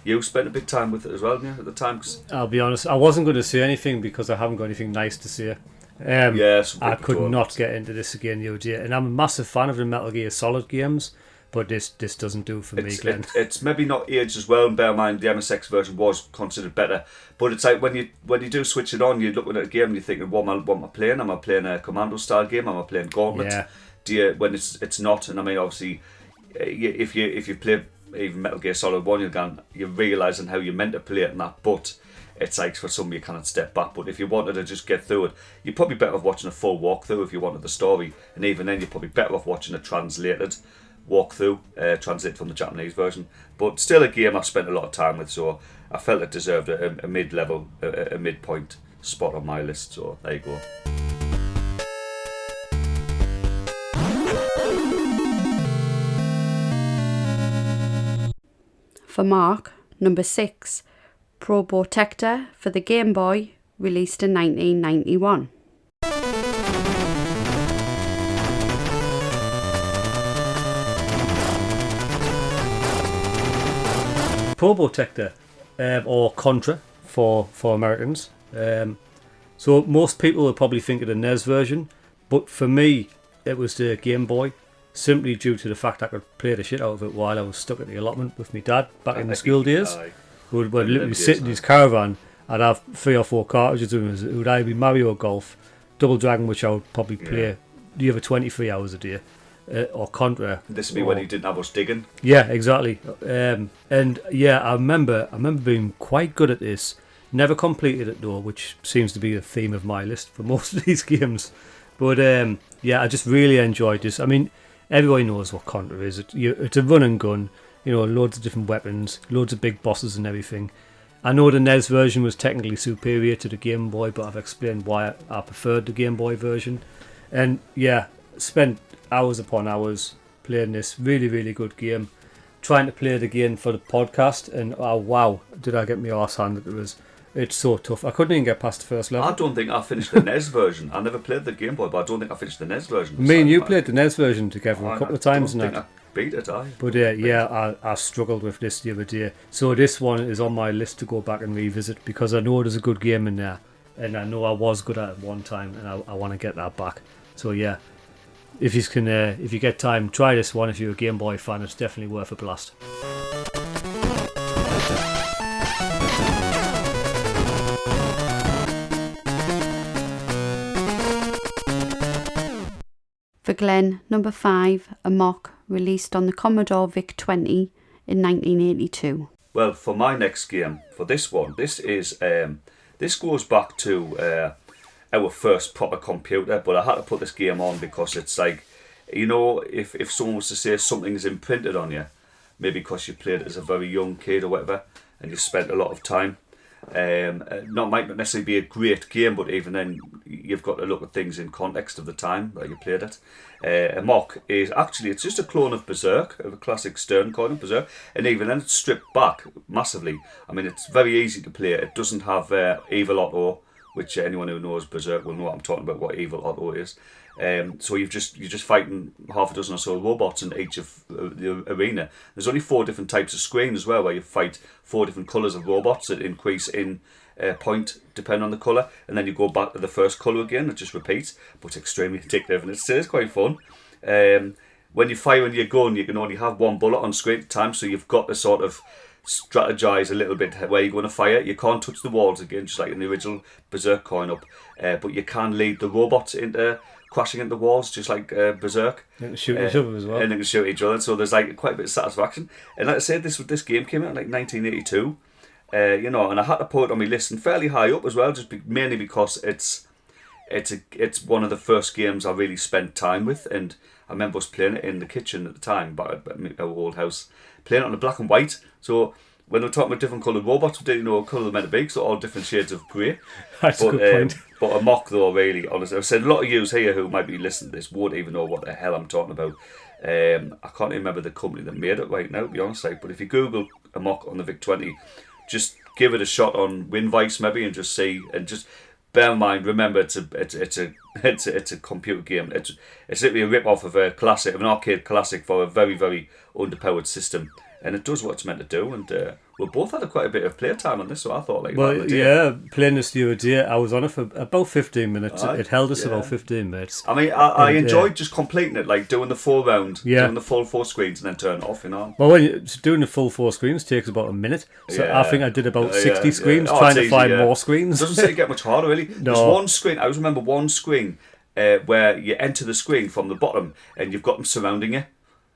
You spent a bit of time with it as well, at the time. I'll be honest, I wasn't going to say anything because I haven't got anything nice to say. Yes, I could not get into this again, and I'm a massive fan of the Metal Gear Solid games, but this doesn't do for me, Glenn. It's maybe not aged as well, and bear in mind the MSX version was considered better. But it's like when you do switch it on, you're looking at a game and you're thinking, what am I playing? Am I playing a commando style game? Am I playing Gauntlet? Yeah. When it's not, and I mean obviously, if you play even Metal Gear Solid 1, you're realising how you're meant to play it and that, but it's like for some you cannot step back. But if you wanted to just get through it, you're probably better off watching a full walkthrough if you wanted the story, and even then you're probably better off watching a translated walkthrough, translated from the Japanese version. But still a game I've spent a lot of time with, so I felt it deserved a mid-level, a midpoint spot on my list, so there you go. For Mark, number 6, Probotector for the Game Boy, released in 1991. Probotector, or Contra for Americans. So most people will probably think of the NES version, but for me it was the Game Boy, simply due to the fact I could play the shit out of it while I was stuck at the allotment with my dad back in the school days. We'd literally sit in his caravan. I'd have 3 or 4 cartridges of it. It would either be Mario Golf, Double Dragon, which I would probably play the other 23 hours a day, or Contra. This would be when you didn't have us digging. Yeah, exactly. And yeah, I remember being quite good at this. Never completed it though, which seems to be the theme of my list for most of these games. But yeah, I just really enjoyed this. I mean, everybody knows what Contra is. It's a run and gun. Loads of different weapons, loads of big bosses and everything. I know the NES version was technically superior to the Game Boy, but I've explained why I preferred the Game Boy version. And yeah, spent hours upon hours playing this really, really good game. Trying to play it again for the podcast, and oh wow, did I get my arse handed. It's so tough. I couldn't even get past the first level. I don't think I finished the NES version. I never played the Game Boy, but I don't think I finished the NES version. Me and you played the NES version together a couple of times now. Beat it, But yeah, I struggled with this the other day. So this one is on my list to go back and revisit because I know there's a good game in there, and I know I was good at it one time, and I want to get that back. So yeah, if you get time, try this one. If you're a Game Boy fan, it's definitely worth a blast. For Glenn, number 5, Amok, released on the Commodore VIC-20 in 1982. Well, for my next game, for this one, this goes back to our first proper computer, but I had to put this game on because it's like, if someone was to say something's imprinted on you, maybe because you played it as a very young kid or whatever, and you spent a lot of time. Might not necessarily be a great game, but even then you've got to look at things in context of the time that you played it. Amok is actually, it's just a clone of Berserk, of a classic Stern coin of Berserk, and even then it's stripped back massively. I mean, it's very easy to play. It doesn't have Evil Otto, which anyone who knows Berserk will know what I'm talking about, what Evil Otto is. So you're just fighting half a dozen or so robots in each of the arena. There's only 4 different types of screen as well, where you fight 4 different colours of robots that increase in point depending on the colour, and then you go back to the first colour again. It just repeats, but it's extremely addictive and it's quite fun. When you're firing your gun, you can only have 1 bullet on screen at a time, so you've got to sort of strategize a little bit where you're going to fire. You can't touch the walls again, just like in the original Berserk coin up, but you can lead the robots into crashing into walls, just like Berserk. They can shoot each other as well. And they can shoot each other, so there's like quite a bit of satisfaction. And like I said, this game came out in like 1982, and I had to put it on my list and fairly high up as well, mainly because it's one of the first games I really spent time with, and I remember us playing it in the kitchen at the time, but at our old house, playing it on the black and white. So when we're talking about different coloured robots, we didn't know what colour they're meant to be, because they're all different shades of grey. That's a good point. But a mock, though, really, honestly, I've said a lot of yous here who might be listening to this won't even know what the hell I'm talking about. I can't even remember the company that made it right now, to be honest. But if you Google a mock on the VIC-20, just give it a shot on WinVice maybe, and just see, and just bear in mind, remember, it's a computer game. It's literally a rip off of an arcade classic for a very, very underpowered system, and it does what it's meant to do. And we both had quite a bit of playtime on this, so I thought playing this the other day, I was on it for about 15 minutes. It held us about 15 minutes. I mean, I enjoyed just completing it, like doing the full round, doing the full 4 screens, and then turn it off, Well, when doing the full 4 screens takes about a minute, so I think I did about 60 screens trying to find more screens. It doesn't seem to get much harder, really. No. There's one screen, I always remember one screen where you enter the screen from the bottom, and you've got them surrounding you,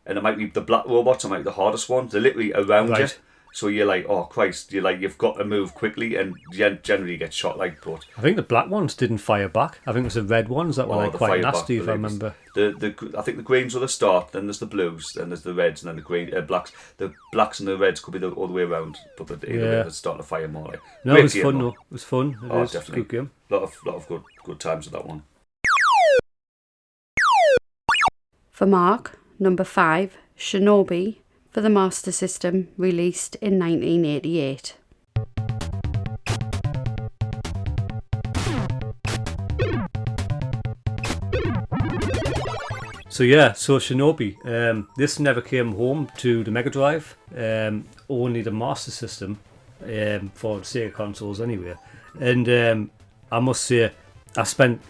and it might be the black robots, it might be the hardest ones, they're literally around you. So you're like, oh Christ, you've got to move quickly, and generally get shot like. But I think the black ones didn't fire back. I think it was the red ones that were quite nasty, if I remember. I think the greens were the start, then there's the blues, then there's the reds, and then the green blacks. The blacks and the reds could be all the way around, but they're starting to fire more. Like. No, it was fun though. It was fun. It is definitely. Good game. Lot of good times with that one. For Mark, number 5, Shinobi, for the Master System, released in 1988. So Shinobi, this never came home to the Mega Drive, only the Master System, for the Sega consoles anyway. And I must say, I spent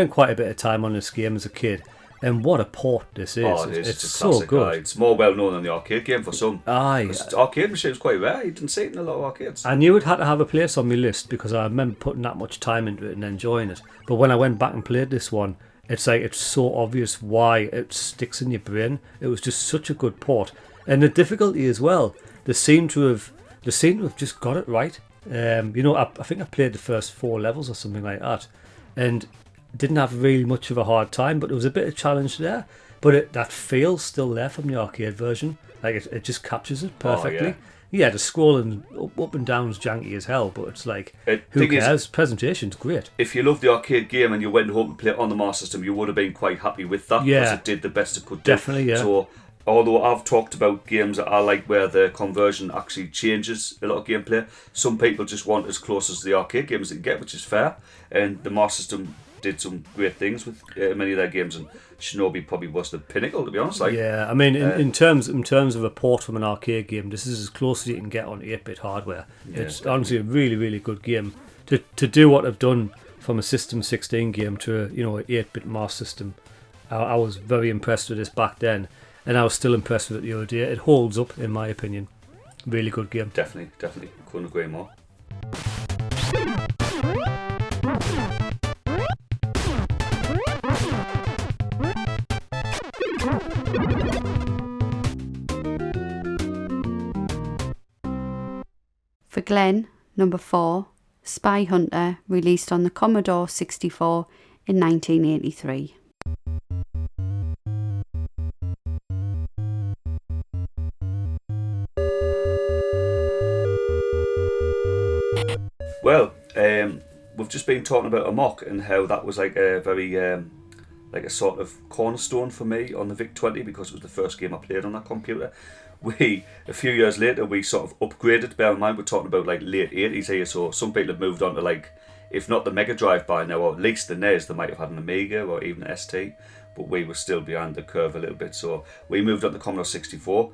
quite a bit of time on this game as a kid. And what a port this is. Oh, it is. It's a so classic, good. It's more well known than the arcade game for some. Aye. Arcade machines quite rare. You didn't see it in a lot of arcades. I knew it had to have a place on my list because I remember putting that much time into it and enjoying it. But when I went back and played this one, it's like it's so obvious why it sticks in your brain. It was just such a good port. And the difficulty as well, they seem to have just got it right. I think I played the first 4 levels or something like that. And didn't have really much of a hard time, but there was a bit of challenge there. But that feel's still there from the arcade version. Like it just captures it perfectly. Oh, yeah, the scrolling up and down is janky as hell, but it's like, who cares? Presentation's great. If you love the arcade game and you went home to play it on the Master System, you would have been quite happy with that because it did the best it could do. Definitely, yeah. So, although I've talked about games that I like where the conversion actually changes a lot of gameplay, some people just want as close as the arcade games they can get, which is fair. And the Master System did some great things with many of their games, and Shinobi probably was the pinnacle, to be honest. I mean, in terms of a port from an arcade game, this is as close as you can get on 8-bit hardware. It's honestly a really, really good game. To do what I've done from a System 16 game to an 8-bit Master System, I was very impressed with this back then, and I was still impressed with it the other day. It holds up, in my opinion. Really good game. Definitely. Couldn't agree more. For Glenn, number 4, Spy Hunter, released on the Commodore 64 in 1983. Well, we've just been talking about Amok and how that was like a very like a sort of cornerstone for me on the VIC-20 because it was the first game I played on that computer. A few years later, we sort of upgraded. Bear in mind, we're talking about like late 80s here, so some people have moved on to like, if not the Mega Drive by now, or at least the NES, they might have had an Amiga or even an ST, but we were still behind the curve a little bit. So we moved on to Commodore 64,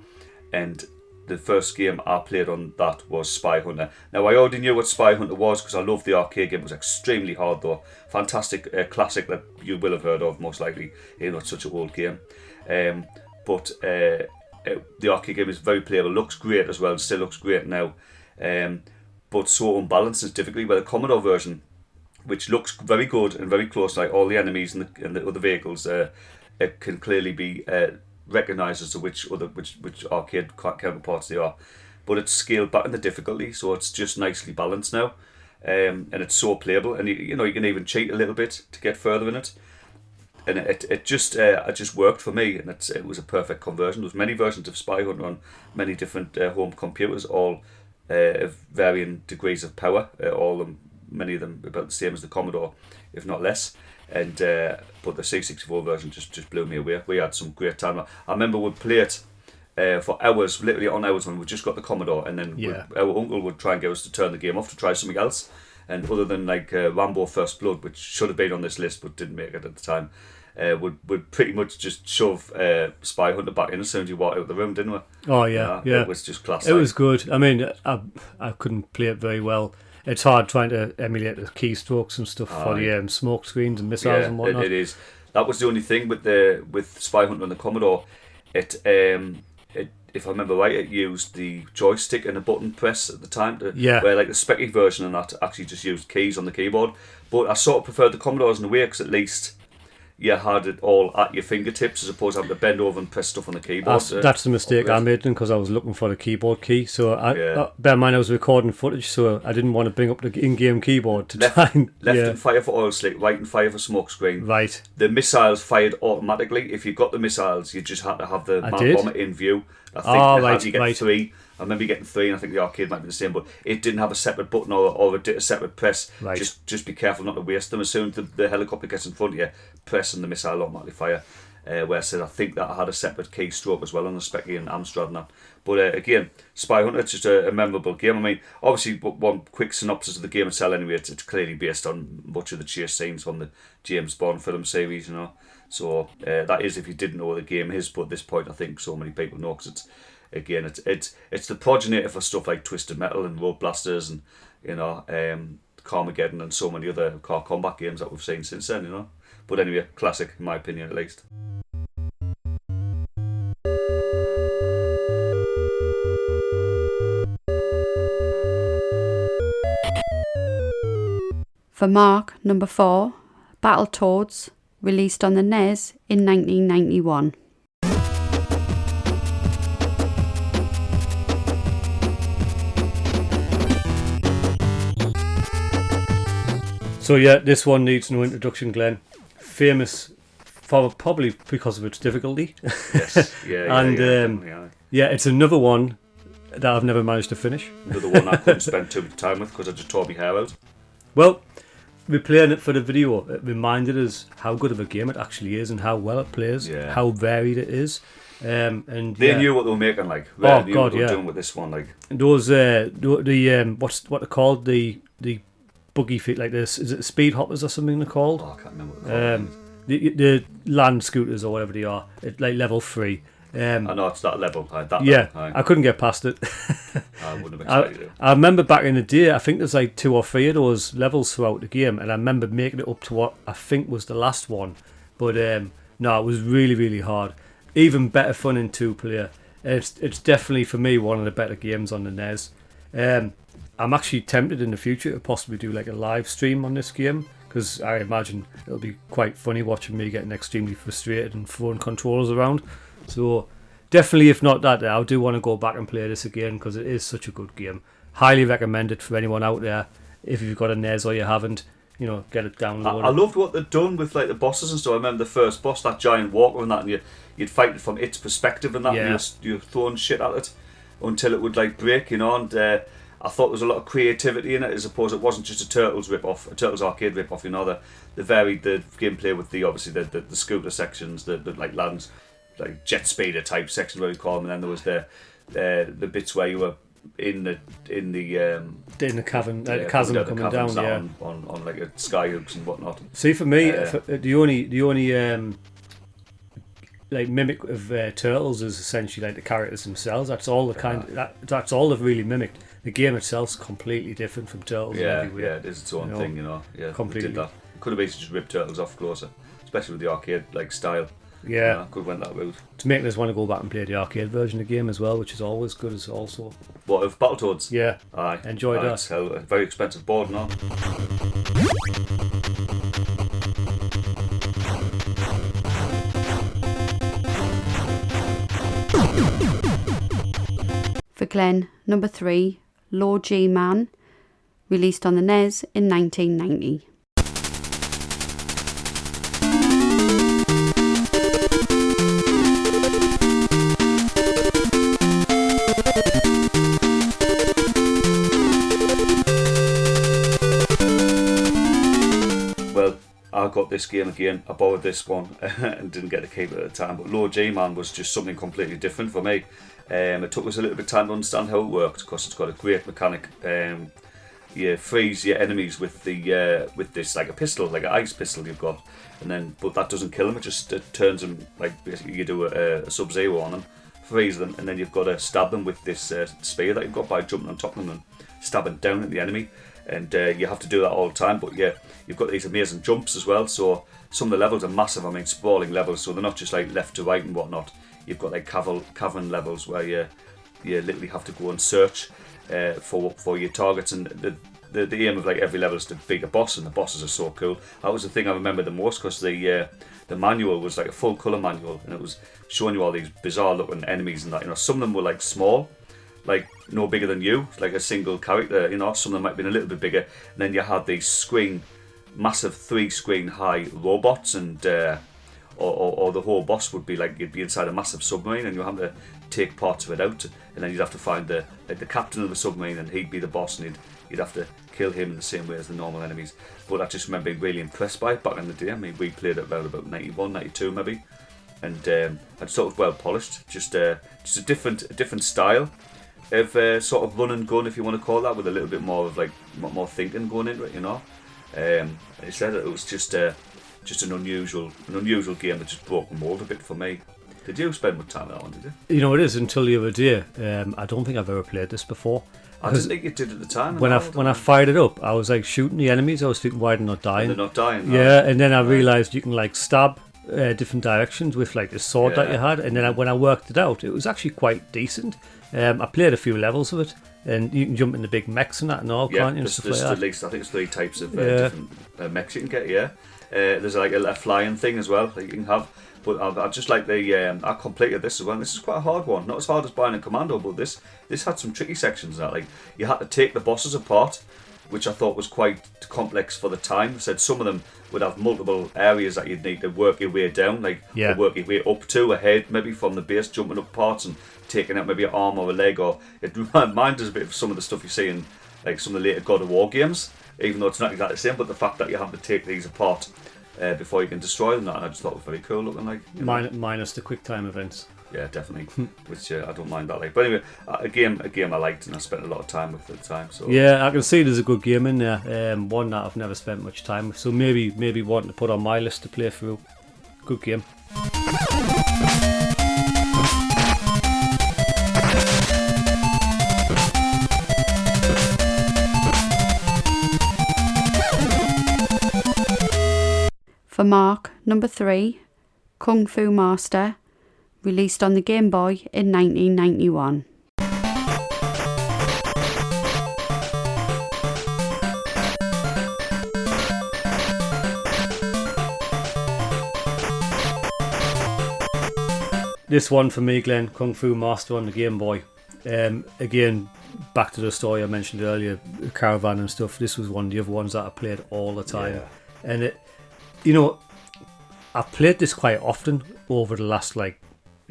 and the first game I played on that was Spy Hunter. Now, I already knew what Spy Hunter was because I loved the arcade game. It was extremely hard though. Fantastic classic that you will have heard of most likely, even though it's such an old game. But the arcade game is very playable, looks great as well, still looks great now, but so unbalanced and difficulty. Where the Commodore version, which looks very good and very close, like all the enemies and the other vehicles, it can clearly be recognised as to which arcade counterparts they are, but it's scaled back in the difficulty, so it's just nicely balanced now, and it's so playable, and you can even cheat a little bit to get further in it. And it just worked for me, and it was a perfect conversion. There was many versions of Spy Hunter on many different home computers, all of varying degrees of power. Many of them about the same as the Commodore, if not less. And but the C64 version just blew me away. We had some great time. I remember we'd play it for hours, literally on hours, when we just got the Commodore, and then our uncle would try and get us to turn the game off to try something else. And other than like Rambo First Blood, which should have been on this list but didn't make it at the time, would pretty much just shove Spy Hunter back in as soon as you walked out of the room, didn't we? Oh yeah. It was just classic. It was good. I mean, I couldn't play it very well. It's hard trying to emulate the keystrokes and stuff for the smoke screens and missiles and whatnot. It is. That was the only thing with Spy Hunter and the Commodore. It if I remember right, it used the joystick and a button press at the time. Where like the Speccy version and that actually just used keys on the keyboard. But I sort of preferred the Commodores in a way because at least you had it all at your fingertips as opposed to having to bend over and press stuff on the keyboard. That's the mistake I made because I was looking for the keyboard key. So bear in mind I was recording footage, so I didn't want to bring up the in-game keyboard to try and... Left and fire for oil slick, right and fire for smoke screen. Right. The missiles fired automatically. If you got the missiles, you just had to have the bomber in view. I think you get 3. I remember getting 3, and I think the arcade might be the same, but it didn't have a separate button or a separate press. Right. Just be careful not to waste them. As soon as the helicopter gets in front of you, press and the missile automatically fire. Whereas I think that I had a separate keystroke as well on the Speccy and Amstrad and that. But again, Spy Hunter, it's just a memorable game. I mean, obviously, one quick synopsis of the game itself anyway, it's clearly based on much of the chase scenes from the James Bond film series, you know. So that is if you didn't know what the game is, but at this point I think so many people know because it's the progenitor for stuff like Twisted Metal and Road Blasters and, you know, Carmageddon and so many other car combat games that we've seen since then, you know. But anyway, classic in my opinion at least. For Mark, number 4, Battletoads, released on the NES in 1991. So yeah, this one needs no introduction, Glenn. Famous probably because of its difficulty. Yes, yeah, it's another one that I've never managed to finish. Another one I couldn't spend too much time with because I just tore my hair out. Well, we're playing it for the video. It reminded us how good of a game it actually is and how well it plays, how varied it is. And they knew what they were making, like. They knew what they were doing with this one, like. Those what they're called, the buggy feet like this. Is it speed hoppers or something they're called? Oh, I can't remember what they're called. The land scooters or whatever they are, like level 3. I know it's that level. I couldn't get past it. I wouldn't have expected it. I remember back in the day, I think there's like 2 or 3 of those levels throughout the game, and I remember making it up to what I think was the last one. But no, it was really, really hard. Even better fun in 2-player. It's definitely for me one of the better games on the NES. I'm actually tempted in the future to possibly do like a live stream on this game, because I imagine it'll be quite funny watching me getting extremely frustrated and throwing controllers around. So definitely, if not that, I do want to go back and play this again because it is such a good game. Highly recommend it for anyone out there. If you've got a NES or you haven't, you know, get it downloaded. I loved what they'd done with like the bosses and stuff. I remember the first boss, that giant walker and that, and you'd fight it from its perspective and that, and you're throwing shit at it until it would like break, you know. And I thought there was a lot of creativity in it, as opposed it wasn't just a Turtles rip-off, a Turtles arcade rip-off, you know. The varied the gameplay with the obviously the scooter sections, the like lands, like jet speeder type sections where we call them, and then there was the bits where you were in the cavern, chasm coming down, on like a skyhooks and whatnot. See, for me, the only like mimic of Turtles is essentially like the characters themselves. That's all that's all they've really mimicked. The game itself's completely different from Turtles. Yeah, it is its own thing, you know. Yeah, completely. Did that. Could have basically just ripped Turtles off closer, especially with the arcade like style. Yeah, could have went that route. To make us want to go back and play the arcade version of the game as well, which is always good as also. What, of Battletoads? Yeah, aye, enjoyed that. It's a very expensive board now. For Glenn, number 3, Low G-Man, released on the NES in 1990. this game again. I borrowed this one and didn't get to keep it at the time. But Low G Man was just something completely different for me. It took us a little bit of time to understand how it worked because it's got a great mechanic. You freeze your enemies with with this like a pistol, like an ice pistol you've got, but that doesn't kill them. It just turns them, like basically you do a sub-zero on them, freeze them, and then you've got to stab them with this spear that you've got by jumping on top of them and stabbing down at the enemy. And you have to do that all the time. But yeah, you've got these amazing jumps as well. So some of the levels are massive. I mean, sprawling levels. So they're not just like left to right and whatnot. You've got like cavern levels where you literally have to go and search for your targets, and the aim of like every level is to beat a boss, and the bosses are so cool. That was the thing I remember the most because the manual was like a full colour manual, and it was showing you all these bizarre looking enemies and that. You know, some of them were like small, like no bigger than you, like a single character. You know, some of them might have been a little bit bigger. And then you had these massive 3-screen high robots, and or the whole boss would be like you'd be inside a massive submarine, and you have to take parts of it out, and then you'd have to find the captain of the submarine, and he'd be the boss, and you'd have to kill him in the same way as the normal enemies. But I just remember being really impressed by it back in the day. I mean, we played it about 91, 92 maybe, and I just thought it was well polished. Just a different style of sort of run and gun, if you want to call that, with a little bit more of like more thinking going into it, you know. He said it was just an unusual game that just broke the mold a bit for me. Did you spend much time on that one, did you? You know, it is until the other day. I don't think I've ever played this before. I didn't think you did at the time. When I fired it up, I was like shooting the enemies. I was thinking, why are they not dying? They're not dying. Yeah, and then I realised you can like stab different directions with like the sword that you had. And then when I worked it out, it was actually quite decent. I played a few levels of it, and you can jump in the big mechs and that and all, can't you? There's at least I think it's 3 types of different mechs you can get. Yeah, there's like a flying thing as well that you can have. But I just like I completed this as well. This is quite a hard one, not as hard as Bionic Commando, but this had some tricky sections. That like you had to take the bosses apart, which I thought was quite complex for the time. I said some of them would have multiple areas that you'd need to work your way down, or work your way up to a head, maybe from the base, jumping up parts and taking out maybe an arm or a leg. Or it reminds us a bit of some of the stuff you see in like some of the later God of War games, even though it's not exactly the same. But the fact that you have to take these apart before you can destroy them, that I just thought was very cool looking. Like minus the quick time events. Yeah, definitely. Which I don't mind that. Like, but anyway, a game I liked and I spent a lot of time with at the time. So yeah, I can see there's a good game in there. One that I've never spent much time with. So maybe one to put on my list to play through. Good game. For Mark, number 3, Kung Fu Master, released on the Game Boy in 1991. This one for me, Glenn, Kung Fu Master on the Game Boy. Again, back to the story I mentioned earlier, Caravan and stuff. This was one of the other ones that I played all the time. Yeah. And it, you know, I've played this quite often over the last like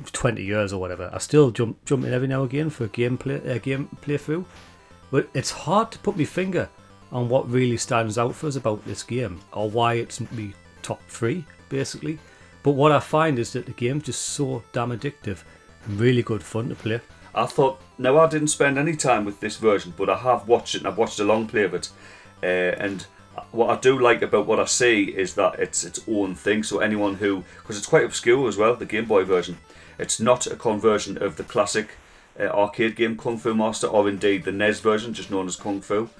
20 years or whatever. I still jump in every now and again for a game playthrough, but it's hard to put my finger on what really stands out for us about this game or why it's my top 3 basically. But what I find is that the game's just so damn addictive and really good fun to play. I thought, no, I didn't spend any time with this version, but I have watched it and I've watched a long play of it, and what I do like about what I see is that it's its own thing. So anyone who, because it's quite obscure as well, the Game Boy version, it's not a conversion of the classic arcade game Kung Fu Master, or indeed the NES version, just known as Kung Fu,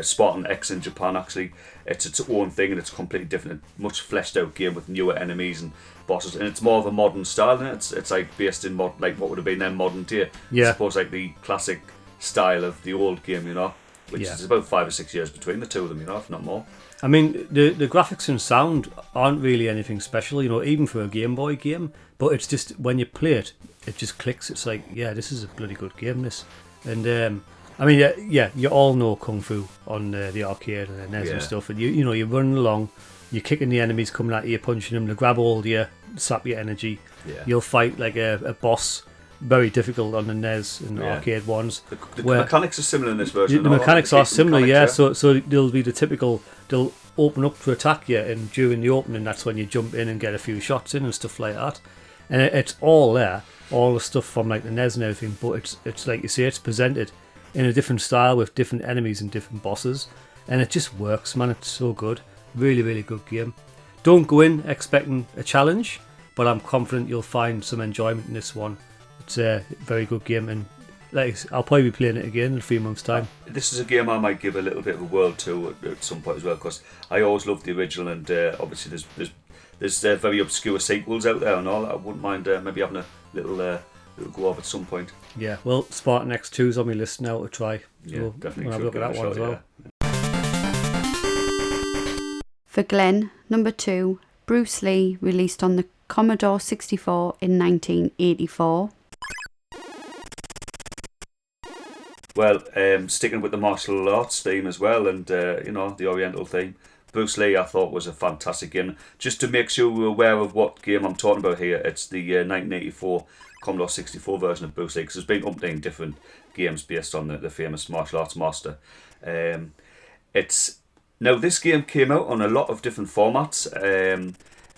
Spartan X in Japan actually. It's its own thing and it's completely different, much fleshed out game with newer enemies and bosses, and it's more of a modern style, and it's like based in like what would have been then modern day. Yeah. I suppose like the classic style of the old game, you know. Which is about 5 or 6 years between the two of them, you know, if not more. I mean, the graphics and sound aren't really anything special, you know, even for a Game Boy game. But it's just, when you play it, it just clicks. It's like, yeah, this is a bloody good game, this. And, I mean, yeah, you all know Kung Fu on the arcade and the NES and stuff. And, you know, you're running along, you're kicking the enemies coming at you, punching them, they grab hold of you, sap your energy. Yeah. You'll fight like a boss. Very difficult on the NES and arcade ones. The mechanics are similar in this version. The mechanics are similar, yeah. So there'll be the typical. They'll open up to attack you, and during the opening, that's when you jump in and get a few shots in and stuff like that. And it's all there, all the stuff from like the NES and everything. But it's like you say, it's presented in a different style with different enemies and different bosses, and it just works, man. It's so good, really, really good game. Don't go in expecting a challenge, but I'm confident you'll find some enjoyment in this one. It's a very good game, and like I'll probably be playing it again in a few months' time. This is a game I might give a little bit of a whirl to at some point as well, because I always loved the original, and obviously there's very obscure sequels out there and all. I wouldn't mind maybe having a little go off at some point. Yeah, well, Spartan X2's on my list now to try. Yeah, definitely. We'll have a look at that one as well. For Glenn, number 2, Bruce Lee, released on the Commodore 64 in 1984. Well, sticking with the martial arts theme as well, and the Oriental theme, Bruce Lee I thought was a fantastic game. Just to make sure we're aware of what game I'm talking about here, it's the 1984 Commodore 64 version of Bruce Lee, because there's been umpteen different games based on the famous martial arts master. Now this game came out on a lot of different formats,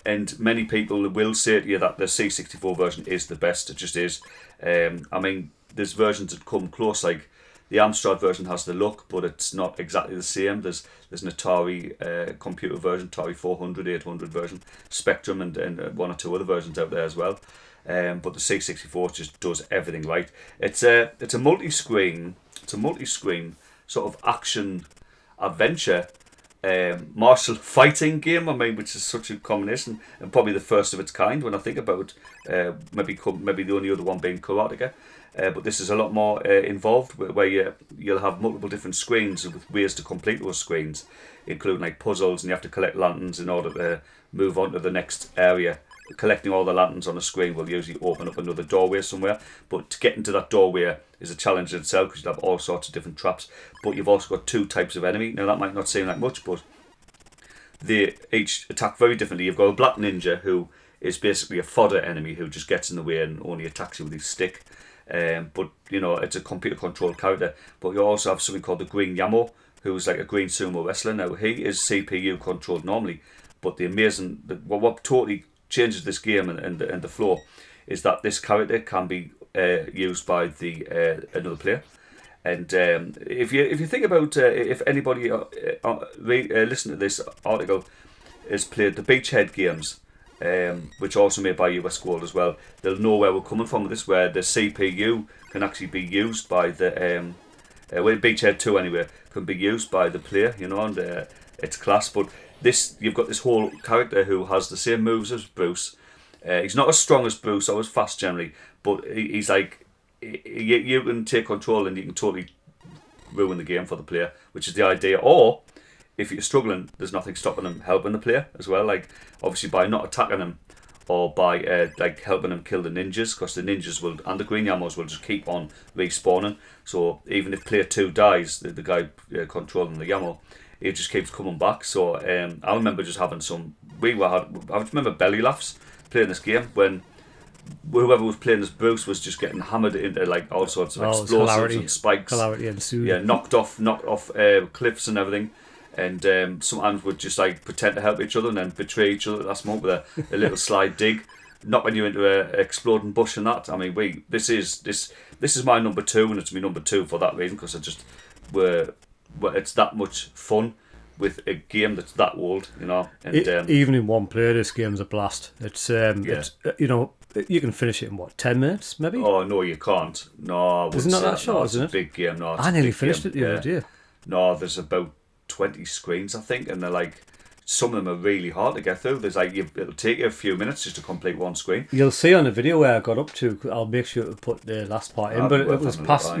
and many people will say to you that the C64 version is the best. It just is. I mean, there's versions that come close, like the Amstrad version has the look, but it's not exactly the same. There's an Atari computer version, Atari 400, 800 version, Spectrum, and one or two other versions out there as well. But the C64 just does everything right. It's a multi-screen sort of action adventure martial fighting game. I mean, which is such a combination, and probably the first of its kind when I think about maybe the only other one being Karateka. But this is a lot more involved, where you'll have multiple different screens with ways to complete those screens, including like puzzles, and you have to collect lanterns in order to move on to the next area. Collecting all the lanterns on a screen will usually open up another doorway somewhere, but to get into that doorway is a challenge in itself, because you'll have all sorts of different traps. But you've also got 2 types of enemy. Now that might not seem like much, but they each attack very differently. You've got a black ninja, who is basically a fodder enemy who just gets in the way and only attacks you with his stick. But it's a computer controlled character. But you also have something called the Green Yamo, who's like a green sumo wrestler. Now he is CPU controlled normally, but what totally changes this game and the flow is that this character can be used by another player. And if you think about if anybody listen to this article has played the Beachhead games, which are also made by US Gold as well, they'll know where we're coming from with this, where the CPU can actually be used by the Beachhead 2 anyway can be used by the player, and it's class. But this, you've got this whole character who has the same moves as Bruce. He's not as strong as Bruce or as fast generally, but he's like, you can take control and you can totally ruin the game for the player, which is the idea. Or if you're struggling, there's nothing stopping him helping the player as well. Like obviously by not attacking him, or by helping him kill the ninjas, because the ninjas and the Green Yamos will just keep on respawning. So even if player 2 dies, the guy controlling the Yamo, he just keeps coming back. So I remember just having I remember belly laughs playing this game when whoever was playing as Bruce was just getting hammered into like all sorts of explosives and spikes. Hilarity ensued. Yeah, knocked off cliffs and everything. And sometimes would just like pretend to help each other and then betray each other at the last moment with a little slide dig, knocking you into a exploding bush and that. I mean, this is my number 2, and it's my number 2 for that reason, because it's that much fun with a game that's that old, And even in one player, this game's a blast. It's you can finish it in 10 minutes maybe. Oh no, you can't. No, isn't that short? No, it's a big game. No, I nearly finished it the other day. No, there's about 20 screens I think, and they're like, some of them are really hard to get through. There's like, it'll take you a few minutes just to complete one screen. You'll see on the video where I got up to. I'll make sure to put the last part in, but it was past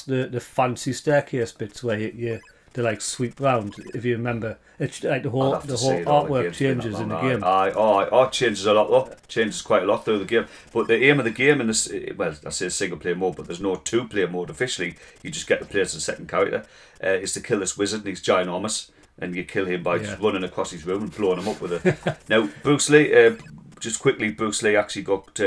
the fancy staircase bits where they like sweep round. If you remember, it's like the whole artwork changes in the game. Art changes a lot though. Changes quite a lot through the game. But the aim of the game in this, well, I say single player mode, but there's no 2-player mode officially. You just get to play as a second character. Is to kill this wizard, and he's ginormous, and you kill him by just running across his room and blowing him up with it. Now, Bruce Lee, just quickly, Bruce Lee actually got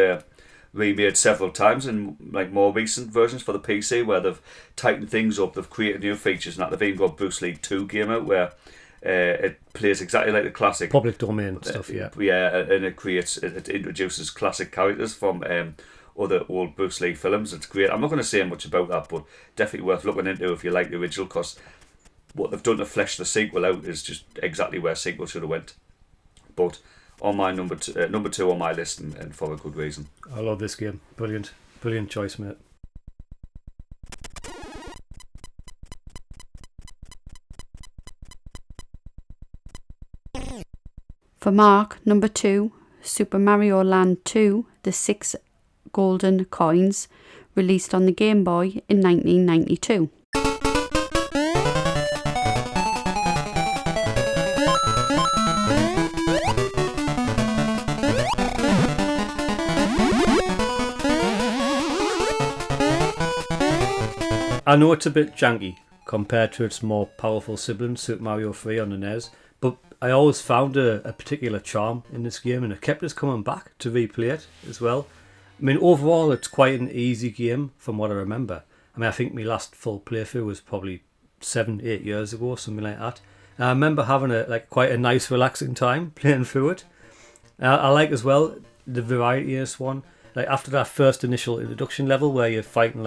remade several times in like more recent versions for the PC, where they've tightened things up, they've created new features, and that they've even got Bruce Lee 2 game out, where It plays exactly like the classic. Public domain stuff, yeah. Yeah, and it introduces classic characters from other old Bruce Lee films. It's great. I'm not going to say much about that, but definitely worth looking into if you like the original, because what they've done to flesh the sequel out is just exactly where sequel should have went. But on my number two on my list, and for a good reason. I love this game. Brilliant choice, mate. For Mark, number 2, Super Mario Land 2, The 6 Golden Coins, released on the Game Boy in 1992. I know it's a bit janky compared to its more powerful sibling, Super Mario 3 on the NES, but I always found a particular charm in this game, and it kept us coming back to replay it as well. I mean, overall, it's quite an easy game from what I remember. I mean, I think my last full playthrough was probably 7-8 years ago, something like that. And I remember having quite a nice, relaxing time playing through it. I like as well the variety in this one. Like after that first initial introduction level where you're fighting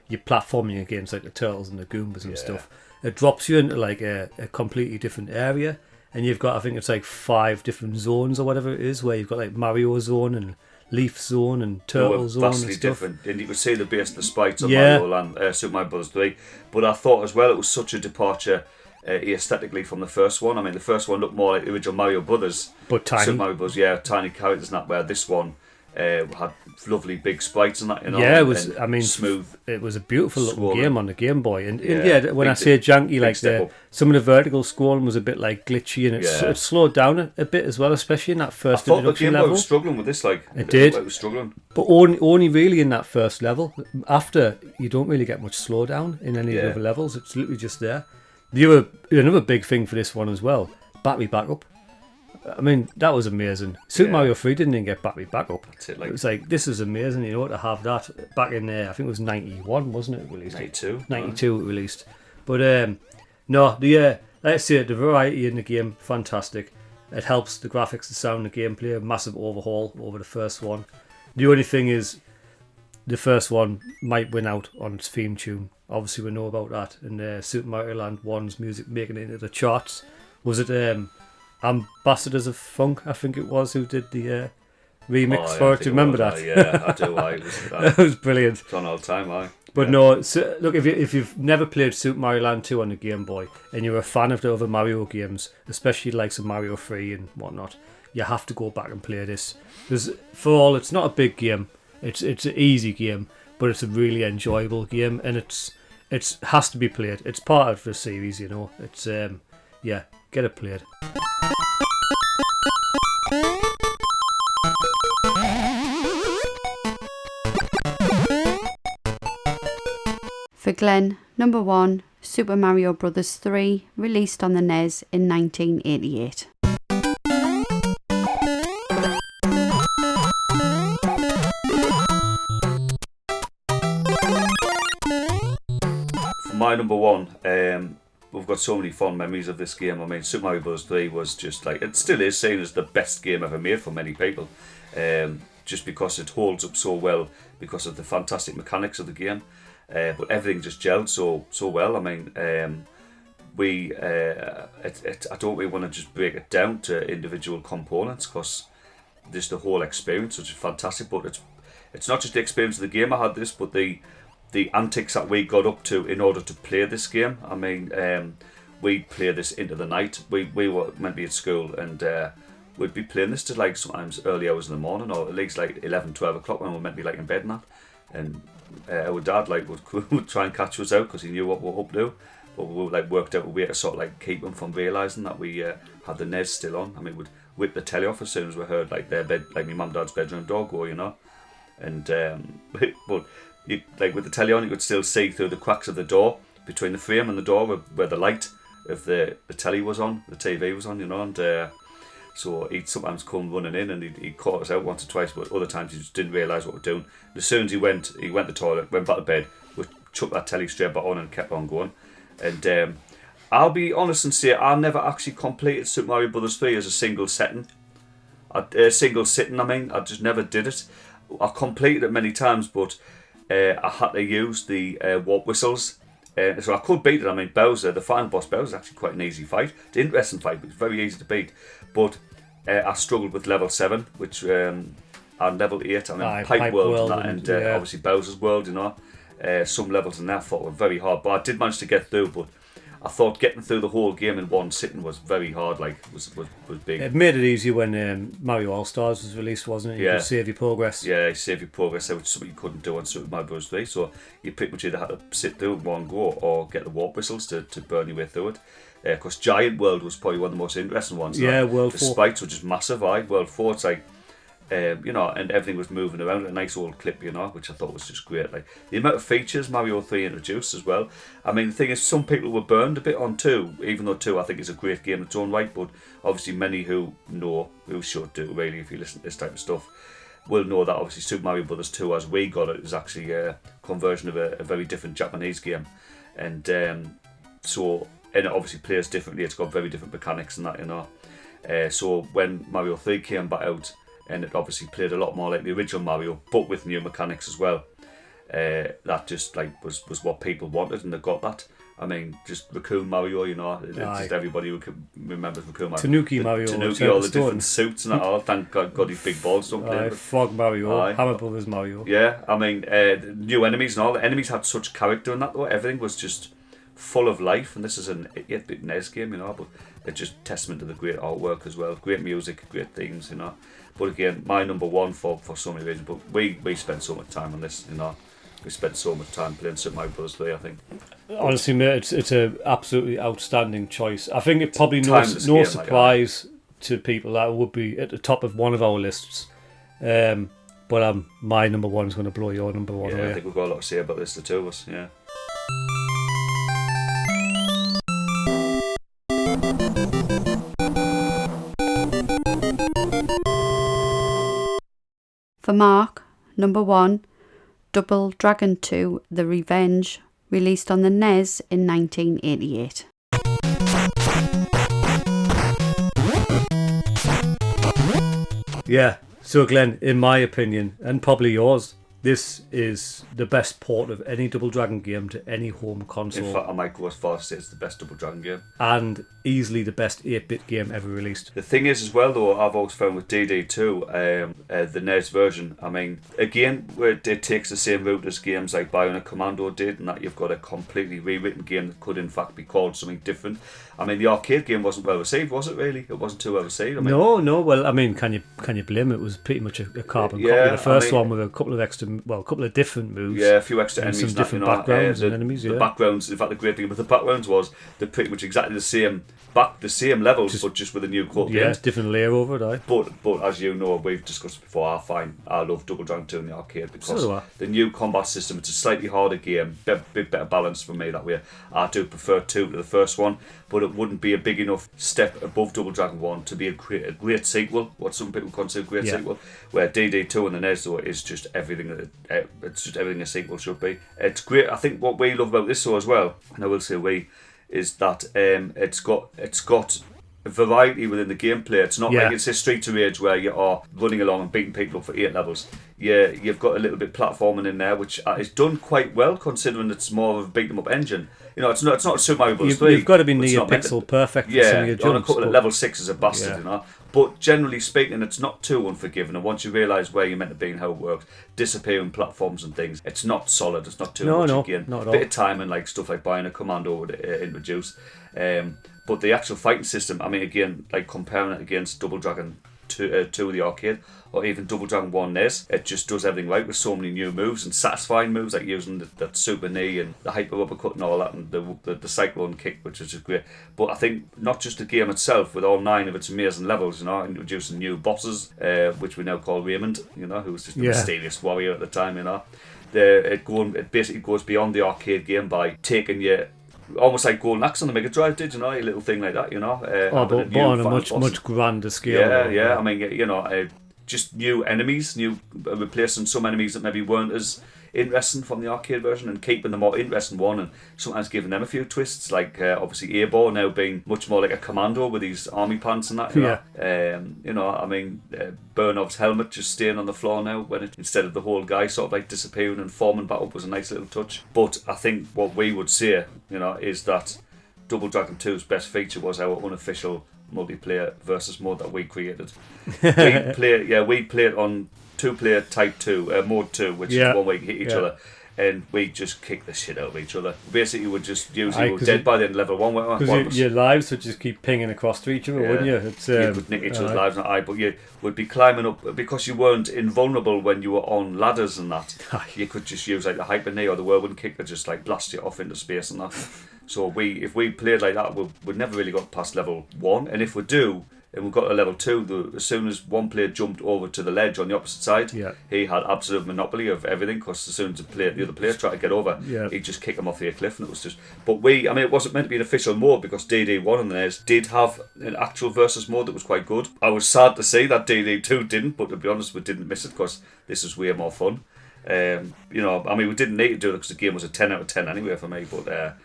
you're platforming against like the turtles and the Goombas and stuff. It drops you into like a completely different area, and you've got, I think it's like 5 different zones or whatever it is, where you've got like Mario Zone and Leaf Zone and Turtle Zone and stuff. Different, and you could see the base of the sprites on Mario Land, Super Mario Bros. 3. But I thought as well it was such a departure aesthetically from the first one. I mean, the first one looked more like the original Mario Brothers, but tiny. Super Mario Bros. Yeah, tiny characters and that. Where this one had lovely big sprites and that. Yeah, it was. I mean, smooth. It was a beautiful looking scrolling game on the Game Boy, and when I say janky, like some of the vertical scrolling was a bit like glitchy, and it slowed down a bit as well, especially in that first introduction level. I thought the Game Boy was struggling with this, it did. It was struggling, but only really in that first level. After, you don't really get much slowdown in any of the other levels. It's literally just there. Another big thing for this one as well, battery backup. I mean, that was amazing. Super Mario 3 didn't even get battery backup. It was like, this is amazing, to have that back in there. I think it was 91, wasn't it, released? 92. 92 it released. But, like I say, the variety in the game, fantastic. It helps the graphics, the sound, the gameplay, a massive overhaul over the first one. The only thing is, the first one might win out on its theme tune. Obviously, we know about that. And Super Mario Land 1's music making it into the charts. Was it Ambassadors of Funk, I think it was, who did the remix for it? Do you remember that? Yeah, I do. That was brilliant. It's on all the time, But no, so, look, if you've never played Super Mario Land 2 on the Game Boy, and you're a fan of the other Mario games, especially like some Mario 3 and whatnot, you have to go back and play this. Because for all, it's not a big game. It's an easy game, but it's a really enjoyable game, and it has to be played. It's part of the series, It's get it played. For Glenn, number 1, Super Mario Bros. 3, released on the NES in 1988. For my number 1, we've got so many fond memories of this game. I mean, Super Mario Bros. 3 was just like, it still is seen as the best game ever made for many people, just because it holds up so well because of the fantastic mechanics of the game. But everything just gelled so well. I mean, I don't really want to just break it down to individual components, because just the whole experience was fantastic. But it's not just the experience of the game I had this, but the antics that we got up to in order to play this game. I mean, we'd play this into the night. We were meant to be at school, and we'd be playing this to like sometimes early hours in the morning, or at least like 11, 12 o'clock when we were meant to be like in bed and that. And our dad would try and catch us out because he knew what we were up to. But we worked out a way to sort of like keep him from realising that we had the NES still on. I mean, we'd whip the telly off as soon as we heard like their bed, like my mum and dad's bedroom door go, And but with the telly on, you could still see through the cracks of the door between the frame and the door where the light of the telly was on, the TV was on, and so he'd sometimes come running in and he'd caught us out once or twice, but other times he just didn't realise what we're doing. And as soon as he went to the toilet, went back to bed, we chucked that telly straight back on and kept on going. And I'll be honest and say I never actually completed Super Mario Bros. 3 as a single sitting. I just never did it. I completed it many times, but I had to use the warp whistles. So I could beat it. I mean, Bowser, the final boss Bowser, is actually quite an easy fight. It's an interesting fight, but it's very easy to beat. But I struggled with level 7, which and level 8. I mean, Pipe World and obviously Bowser's World, you know. Some levels in that I thought were very hard, but I did manage to get through. But I thought getting through the whole game in one sitting was very hard. Like was big. It made it easier when Mario All Stars was released, wasn't it? You could save your progress. Yeah, you save your progress, which is something you couldn't do on Super Mario Bros. 3. So you pretty much either had to sit through it in one go or get the warp whistles to burn your way through it. Because Giant World was probably one of the most interesting ones. Yeah, like, World 4. The spikes were just massive. World 4, it's like. You know, and everything was moving around. A nice old clip, you know, which I thought was just great. Like the amount of features Mario 3 introduced as well. I mean, the thing is, some people were burned a bit on 2, even though 2 I think is a great game in its own right. But obviously, many who should do really, if you listen to this type of stuff, will know that obviously Super Mario Bros. 2, as we got it, is actually a conversion of a very different Japanese game, and it obviously plays differently. It's got very different mechanics and that, you know. So when Mario 3 came back out. And it obviously played a lot more like the original Mario, but with new mechanics as well. That just like was what people wanted, and they got that. I mean, just Raccoon Mario, you know, just everybody who remembers Raccoon Mario. Tanuki Mario, all the different suits and that. Oh, thank God, his big balls don't play. Frog Mario, Hammer Brothers Mario. Yeah, I mean, new enemies and all. The enemies had such character in that though. Everything was just full of life, and this is an 8-bit NES game, you know, but it's just testament to the great artwork as well. Great music, great themes, you know. But again, my number one for so many reasons. But we spent so much time on this, you know. We spent so much time playing Super Mario Bros. 3, I think. Honestly, mate, it's an absolutely outstanding choice. I think it probably no surprise to people that it would be at the top of one of our lists. But my number one is going to blow your number one away. I think we've got a lot to say about this, the two of us, yeah. For Mark, number 1, Double Dragon 2 The Revenge, released on the NES in 1988. Yeah, so Glenn, in my opinion, and probably yours, this is the best port of any Double Dragon game to any home console. In fact, I might go as far as to say it's the best Double Dragon game. And easily the best 8-bit game ever released. The thing is as well though, I've always found with DD2, the NES version, I mean, again, it takes the same route as games like Bionic Commando did, and that you've got a completely rewritten game that could in fact be called something different. I mean, the arcade game wasn't well received, was it really? It wasn't too well received. I mean, no. Well, I mean, can you blame it? It was pretty much a carbon copy of the first one with a couple of different moves. Yeah, a few extra and enemies. Some different backgrounds and enemies. The backgrounds, in fact, the great thing about the backgrounds was they're pretty much exactly the same levels, but just with a new coat. Yeah, different layer over it. But as you know, we've discussed before. I love Double Dragon 2 in the arcade because the new combat system. It's a slightly harder game, bit better balance for me that way. I do prefer 2 to the first one, but it wouldn't be a big enough step above Double Dragon 1 to be a great sequel. What some people consider a great sequel, where DD2 and the NES though is just everything. It's just everything a sequel should be. It's great. I think what we love about this though as well, and I will say is that it's got variety within the gameplay. It's not like it's a Street of Rage where you are running along and beating people up for 8 levels. Yeah, you've got a little bit platforming in there, which is done quite well considering it's more of a beat 'em up engine. You know, it's not Super Mario Bros. You've got to be near pixel perfect. Yeah, on a couple of level 6 is a bastard, you know. But generally speaking, it's not too unforgiving. And once you realise where you're meant to be and how it works, disappearing platforms and things, it's not solid. It's not too much again. Not at all. Bit of timing, like stuff like Bionic Commando would introduce. But the actual fighting system, I mean, again, like comparing it against Double Dragon 2 the arcade, or even Double Dragon 1 NES, it just does everything right with so many new moves and satisfying moves, like using that super knee and the hyper uppercut and all that, and the cyclone kick, which is just great. But I think not just the game itself, with all 9 of its amazing levels, you know, introducing new bosses, which we now call Raymond, you know, who was just a mysterious warrior at the time, you know. It basically goes beyond the arcade game by taking you almost like Golden Axe on the Mega Drive did, you know, a little thing like that, you know. But on a much grander scale. Yeah. I mean, you know, just new enemies, replacing some enemies that maybe weren't as interesting from the arcade version and keeping the more interesting one, and sometimes giving them a few twists, like obviously Airborne now being much more like a commando with his army pants and that. You know, I mean, Burnov's helmet just staying on the floor now instead of the whole guy sort of like disappearing and forming back up was a nice little touch. But I think what we would say, you know, is that Double Dragon 2's best feature was our unofficial multiplayer versus mode that we created. we played on 2-player type 2 mode 2, which is one way you hit each other, and we just kicked the shit out of each other. Basically, we just usually were dead by the end of level 1. Because your lives would just keep pinging across to each other, wouldn't you? You would nick each other's lives, but you would be climbing up because you weren't invulnerable when you were on ladders and that. You could just use like the hyper knee or the whirlwind kick to just like blast you off into space and that. So if we played like that, we'd never really got past level 1, and if we do, and we got to level 2, as soon as one player jumped over to the ledge on the opposite side, he had absolute monopoly of everything, because as soon as the other player tried to get over, he'd just kick him off the cliff, and it was just... But it wasn't meant to be an official mode, because DD1 on the NES did have an actual versus mode that was quite good. I was sad to see that DD2 didn't, but to be honest, we didn't miss it, because this is way more fun. You know, I mean, we didn't need to do it, because the game was a 10 out of 10 anyway for me, but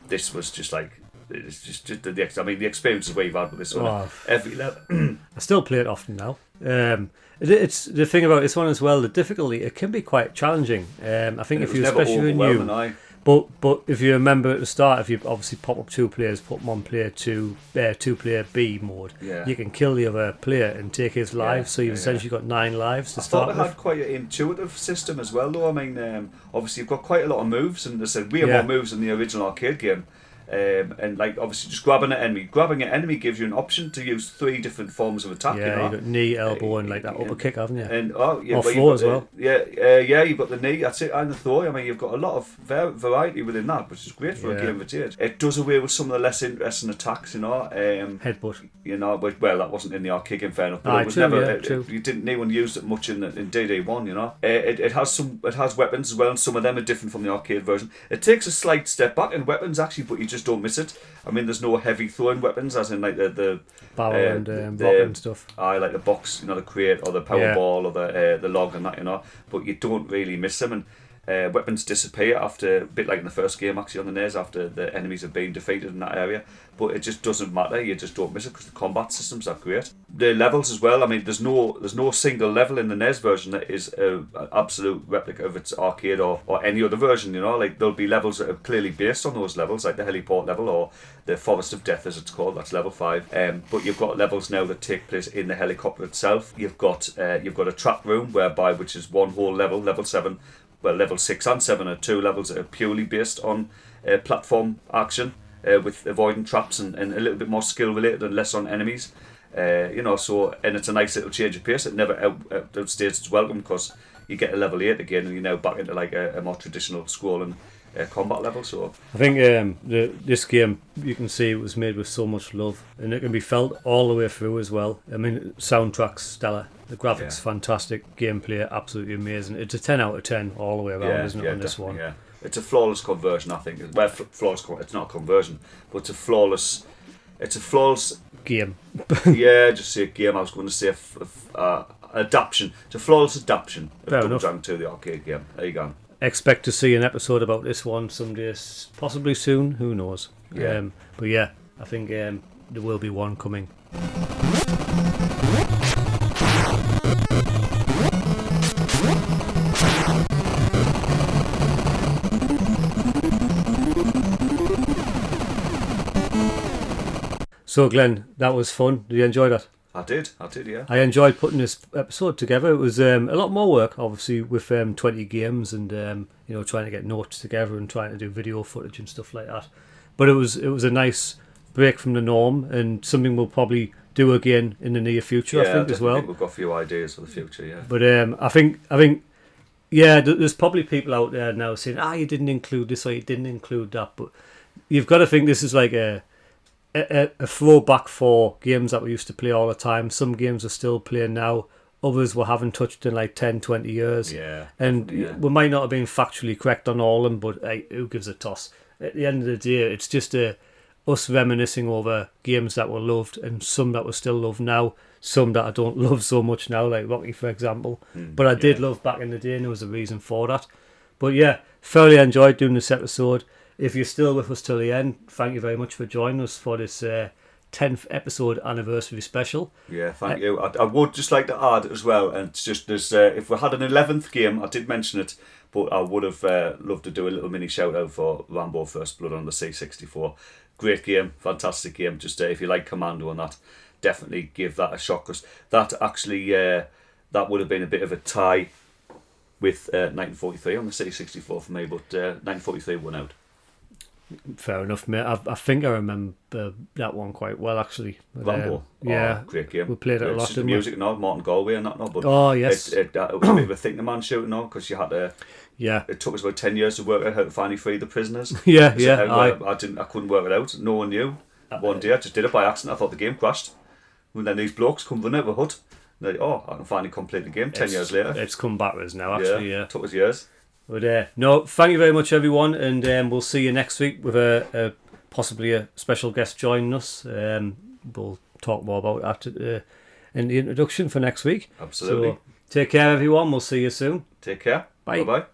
this was just like... It's just the experiences we've had with this one. Every level. I still play it often now. It's the thing about this one as well. The difficulty, it can be quite challenging. I think if you, especially new, but if you remember at the start, if you obviously pop up 2 players, put 1 player to 2-player B mode, you can kill the other player and take his lives. So you've essentially got 9 lives to start with. I thought it had quite an intuitive system as well, though. I mean, obviously you've got quite a lot of moves, and they said we have more moves in the original arcade game. And like obviously just grabbing an enemy gives you an option to use 3 different forms of attack. You've got knee, elbow, and like that upper kick, haven't you? And throw as well. You've got the knee, that's it, and the throw. I mean, you've got a lot of variety within that, which is great for a game of its age. It does away with some of the less interesting attacks, you know. Headbutt. You know, well, that wasn't in the arcade game, fair enough. But it was never. You didn't. No one used it much in DD1, you know. It has weapons as well, and some of them are different from the arcade version. It takes a slight step back in weapons actually, but you just don't miss it. I mean, there's no heavy throwing weapons, as in like the barrel and rock and stuff. Like the box, you know, the crate or the power ball or the log and that, you know. But you don't really miss them, and weapons disappear after, a bit like in the first game actually on the NES, after the enemies have been defeated in that area. But it just doesn't matter. You just don't miss it because the combat systems are great. The levels as well. I mean, there's no single level in the NES version that is an absolute replica of its arcade or any other version. You know, like there'll be levels that are clearly based on those levels, like the heliport level or the Forest of Death, as it's called. That's level 5. But you've got levels now that take place in the helicopter itself. You've got a trap room which is one whole level, level 7. Well, level 6 and 7 are 2 levels that are purely based on platform action. With avoiding traps and a little bit more skill related and less on enemies, you know. So, and it's a nice little change of pace. It never outstays its welcome, because you get to level 8 again and you're now back into like a more traditional scrolling combat level. So I think this game, you can see it was made with so much love, and it can be felt all the way through as well. I mean, soundtrack's stellar, the graphics fantastic, gameplay absolutely amazing. It's a 10 out of 10 all the way around, isn't it, on this one? Yeah. It's a flawless conversion, I think. Well, it's not a conversion, but it's a flawless game. Just say game. I was going to say adaptation. It's a flawless adaptation of Double Dragon 2, the arcade game. There you go. Expect to see an episode about this one someday, possibly soon. Who knows? Yeah. But yeah, I think there will be one coming. So Glenn, that was fun. Did you enjoy that? I did, yeah. I enjoyed putting this episode together. It was a lot more work, obviously, with 20 games and trying to get notes together and trying to do video footage and stuff like that. But it was a nice break from the norm, and something we'll probably do again in the near future. I think as well. We've got a few ideas for the future, yeah. But I think there's probably people out there now saying, you didn't include this or you didn't include that. But you've got to think this is like a throwback for games that we used to play all the time. Some games are still playing now. Others we haven't touched in like 10, 20 years. Yeah. And we might not have been factually correct on all of them, but who gives a toss? At the end of the day, it's just us reminiscing over games that were loved, and some that were still loved now, some that I don't love so much now, like Rocky, for example. But I did love back in the day, and there was a reason for that. But yeah, thoroughly enjoyed doing this episode. If you're still with us till the end, thank you very much for joining us for this 10th episode anniversary special. Yeah, thank you. I would just like to add as well, and it's just there's if we had an 11th game, I did mention it, but I would have loved to do a little mini shout out for Rambo First Blood on the C64. Great game, fantastic game. Just if you like Commando and that, definitely give that a shot, because that actually that would have been a bit of a tie with 1943 on the C64 for me, but 1943 won out. Fair enough, mate. I think I remember that one quite well, actually. Rambo, yeah, great game. We played it a lot. It's just the music and all, Martin Galway and that, no, but oh yes, it was a bit of a thinking man shooting, no, because you had to. Yeah, it took us about 10 years to work out how to finally free the prisoners. yeah. I couldn't work it out. No one knew. One day I just did it by accident. I thought the game crashed. And then these blokes come running out of a hut. And they, I can finally complete the game 10 years later. It's come back with us now, actually. Yeah, it took us years. But no, thank you very much, everyone, and we'll see you next week with a possibly a special guest joining us. We'll talk more about that in the introduction for next week. Absolutely. So take care, everyone. We'll see you soon. Take care. Bye. Bye-bye.